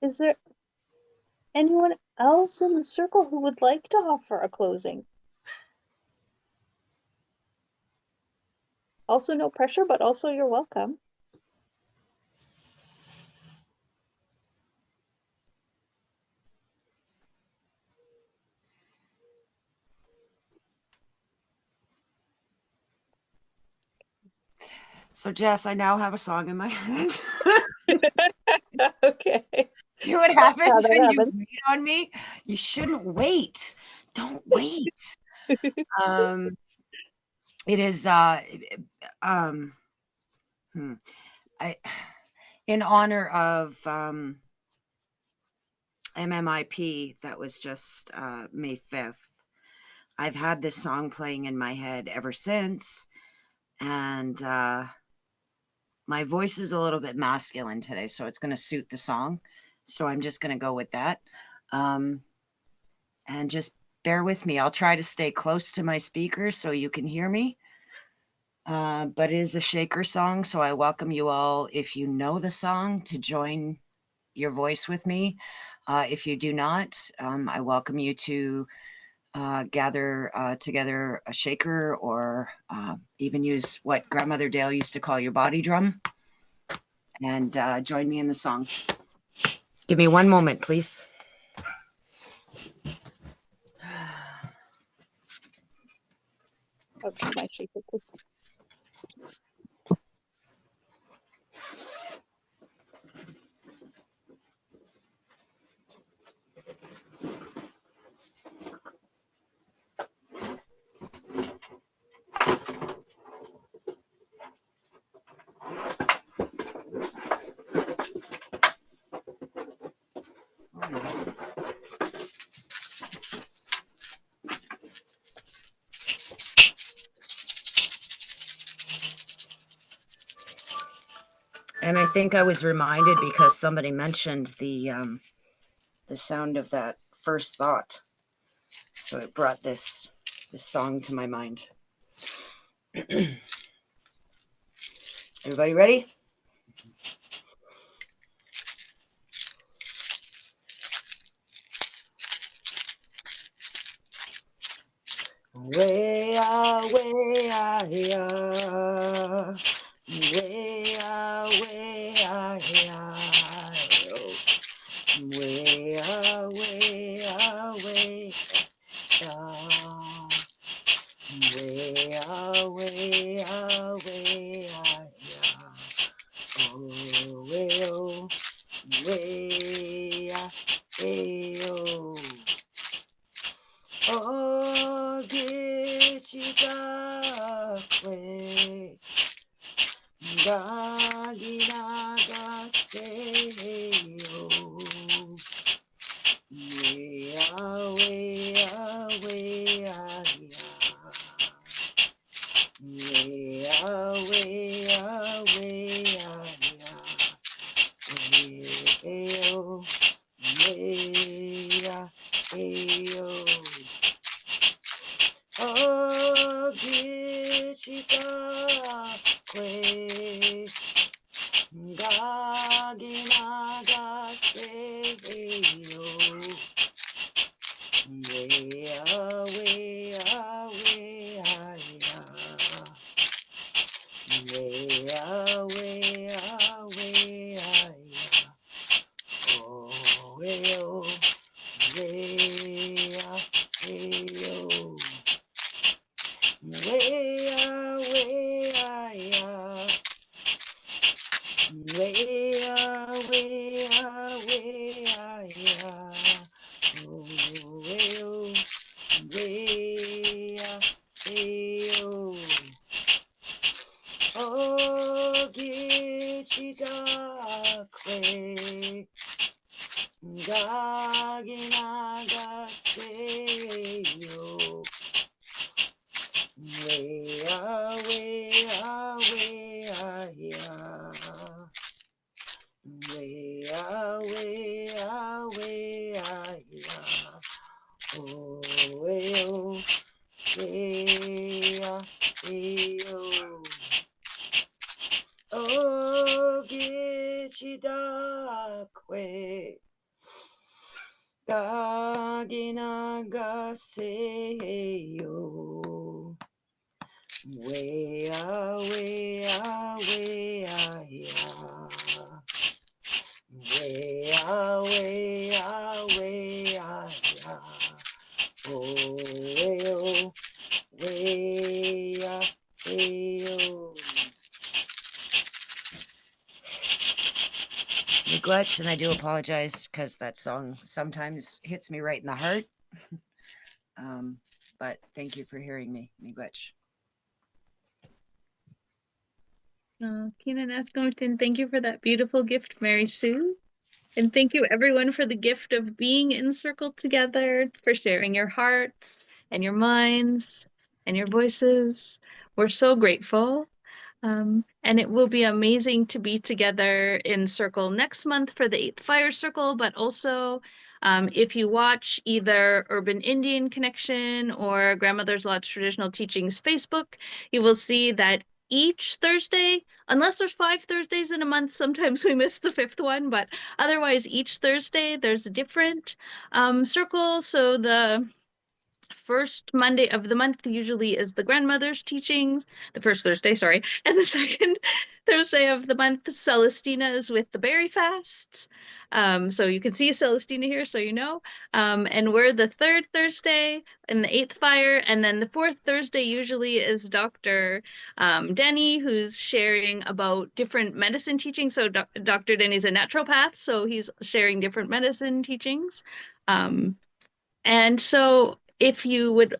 Is there anyone else in the circle who would like to offer a closing? Also, no pressure, but also you're welcome. So, Jess, I now have a song in my head. Okay. See what happens when you wait on me? You shouldn't wait. Don't wait. It is in honor of MMIP that was just May 5th. I've had this song playing in my head ever since, and my voice is a little bit masculine today, so it's going to suit the song. So I'm just going to go with that. And just bear with me. I'll try to stay close to my speakers so you can hear me. But it is a shaker song, so I welcome you all, if you know the song, to join your voice with me. If you do not, I welcome you to gather together a shaker, or even use what Grandmother Dale used to call your body drum, and join me in the song. Give me one moment, please. Okay, my shaker. And I think I was reminded because somebody mentioned the sound of that first thought, so it brought this song to my mind. Everybody ready? Way ah, way ah, yeah. Way ah, way ah, yeah. Way ah, way ah, way ah. Way ah, way ah, way ah, yeah. Oh, way oh, way ah, hey oh. Oh, get you kwe Gagi naga seyo. Wea, wea, wea, wea, wea, wea, wea, wea, wea, oh, gichika kwe gagi naga seyo. Wea, wea, wea, wea, wea, wea, oh, wea, wea, wea. Wea, wea, ya. Wea, wea, wea, ya. Oh, wea, wea, wea. Oh, gichika kwe. Ga, Daginagaseyo. Wea, wea, wea, ya. Wea, wea, wea, ya. Oh, wea, wea, wea. Oh, Gichidakwe. Daginagaseyo. Wea, wea, wea, ya. Wea, wea, wea, ya. Oh, wea, wea, wea. Miigwech, and I do apologize because that song sometimes hits me right in the heart. But thank you for hearing me, Miigwech. Keenan Ascomton, thank you for that beautiful gift, Mary Sue. And thank you everyone for the gift of being in circle together, for sharing your hearts and your minds and your voices. We're so grateful. And it will be amazing to be together in circle next month for the 8th Fire Circle, but also if you watch either Urban Indian Connection or Grandmother's Lodge Traditional Teachings Facebook, you will see that each Thursday, unless there's 5 Thursdays in a month, sometimes we miss the 5th one, but otherwise each Thursday there's a different circle. So the first Monday of the month usually is the grandmother's teachings, the first Thursday, sorry, and the second Thursday of the month, Celestina is with the berry fast. So you can see Celestina here, so you know. And we're the third Thursday in the 8th Fire, and then the fourth Thursday usually is Dr. Denny, who's sharing about different medicine teachings. So Dr. Denny's a naturopath, so he's sharing different medicine teachings. And so if you would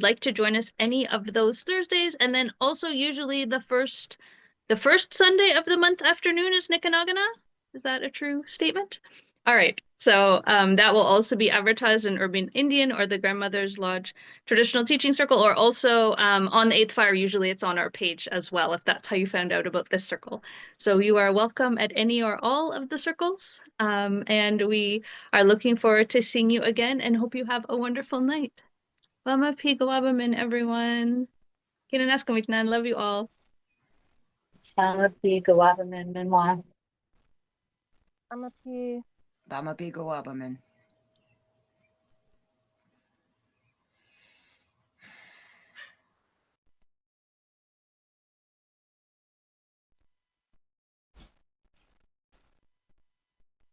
like to join us any of those Thursdays, and then also usually the first Sunday of the month afternoon is Nikanagana. Is that a true statement? All right. So that will also be advertised in Urban Indian or the Grandmother's Lodge Traditional Teaching Circle, or also on the 8th Fire. Usually it's on our page as well, if that's how you found out about this circle. So you are welcome at any or all of the circles. And we are looking forward to seeing you again and hope you have a wonderful night. Lama Pigawabamin, everyone. Kinanaskamitnan, love you all. Salapi Gawabaman Minwa. Amapi. Bama Pigawabamin.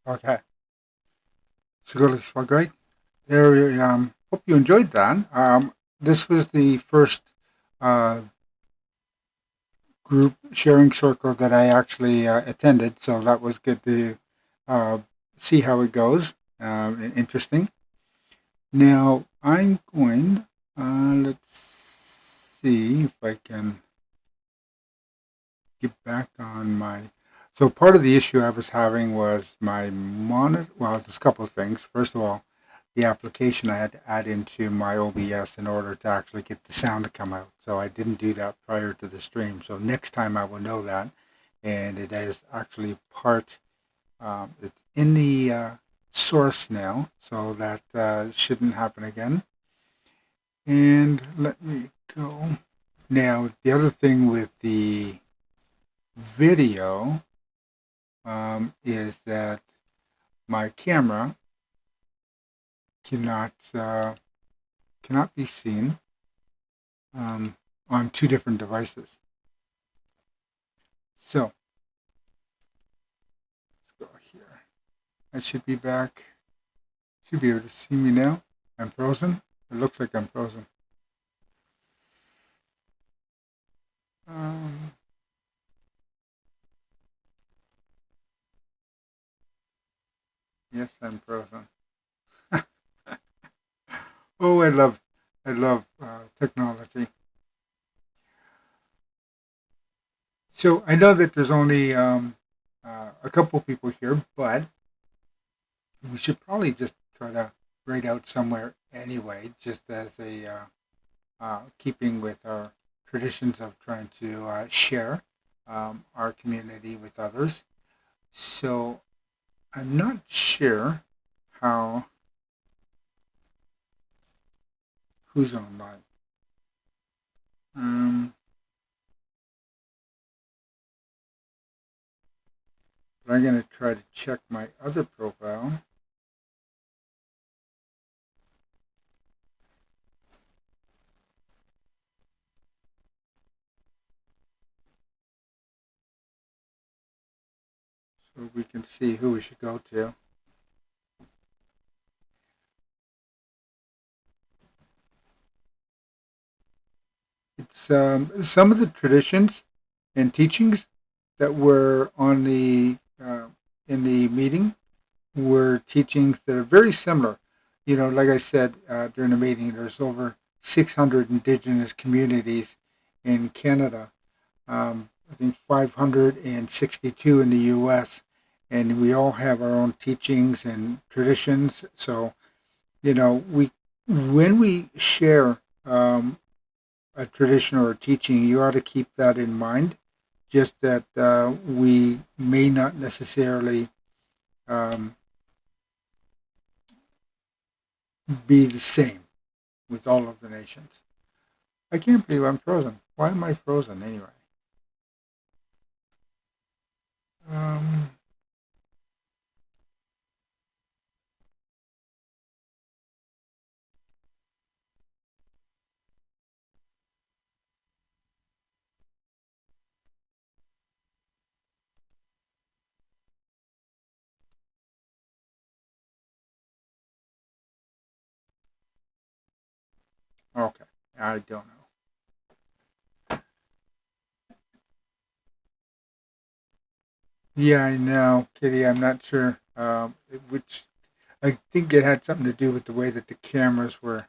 Okay. So great. There, hope you enjoyed that. This was the first group sharing circle that I actually attended, so that was good to see how it goes. Interesting. Now I'm going. Let's see if I can get back on my. So part of the issue I was having was my monitor. Well, just a couple of things. First of all, the application I had to add into my OBS in order to actually get the sound to come out. So I didn't do that prior to the stream. So next time I will know that. And it is actually part, it's in the source now. So that shouldn't happen again. And let me go. Now, the other thing with the video is that my camera cannot be seen on 2 different devices. So let's go here. I should be back. Should be able to see me now. I'm frozen. It looks like I'm frozen. Yes, I'm frozen. Oh, I love technology. So I know that there's only a couple people here, but we should probably just try to write out somewhere anyway, just as a keeping with our traditions of trying to share our community with others. So I'm not sure how who's online. But I'm going to try to check my other profile. So we can see who we should go to. It's some of the traditions and teachings that were on the in the meeting were teachings that are very similar. You know, like I said during the meeting, there's over 600 Indigenous communities in Canada. I think 562 in the U.S. And we all have our own teachings and traditions. So, you know, when we share a tradition or a teaching, you ought to keep that in mind. Just that we may not necessarily be the same with all of the nations. I can't believe I'm frozen. Why am I frozen anyway? Okay, I don't know. Yeah, I know, Kitty. I'm not sure which. I think it had something to do with the way that the cameras were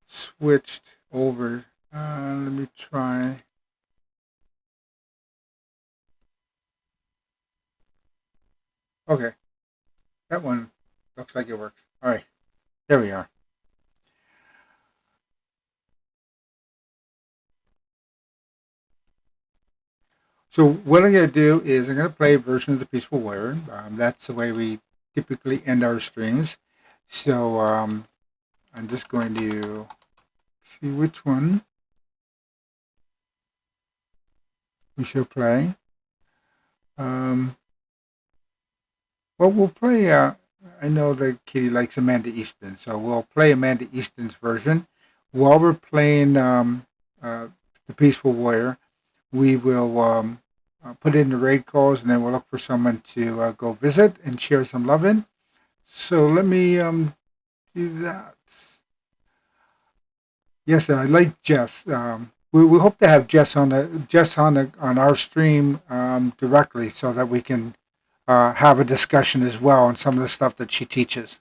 switched over. Let me try. Okay, that one looks like it works. All right, there we are. So what I'm going to do is I'm going to play a version of the Peaceful Warrior. That's the way we typically end our streams. So I'm just going to see which one we should play. Well, we'll play, I know that Kitty likes Amanda Easton, so we'll play Amanda Easton's version. While we're playing the Peaceful Warrior, we will put in the raid calls, and then we'll look for someone to go visit and share some love in. So let me do that. Yes, I like Jess. We hope to have Jess on our stream directly, so that we can have a discussion as well on some of the stuff that she teaches.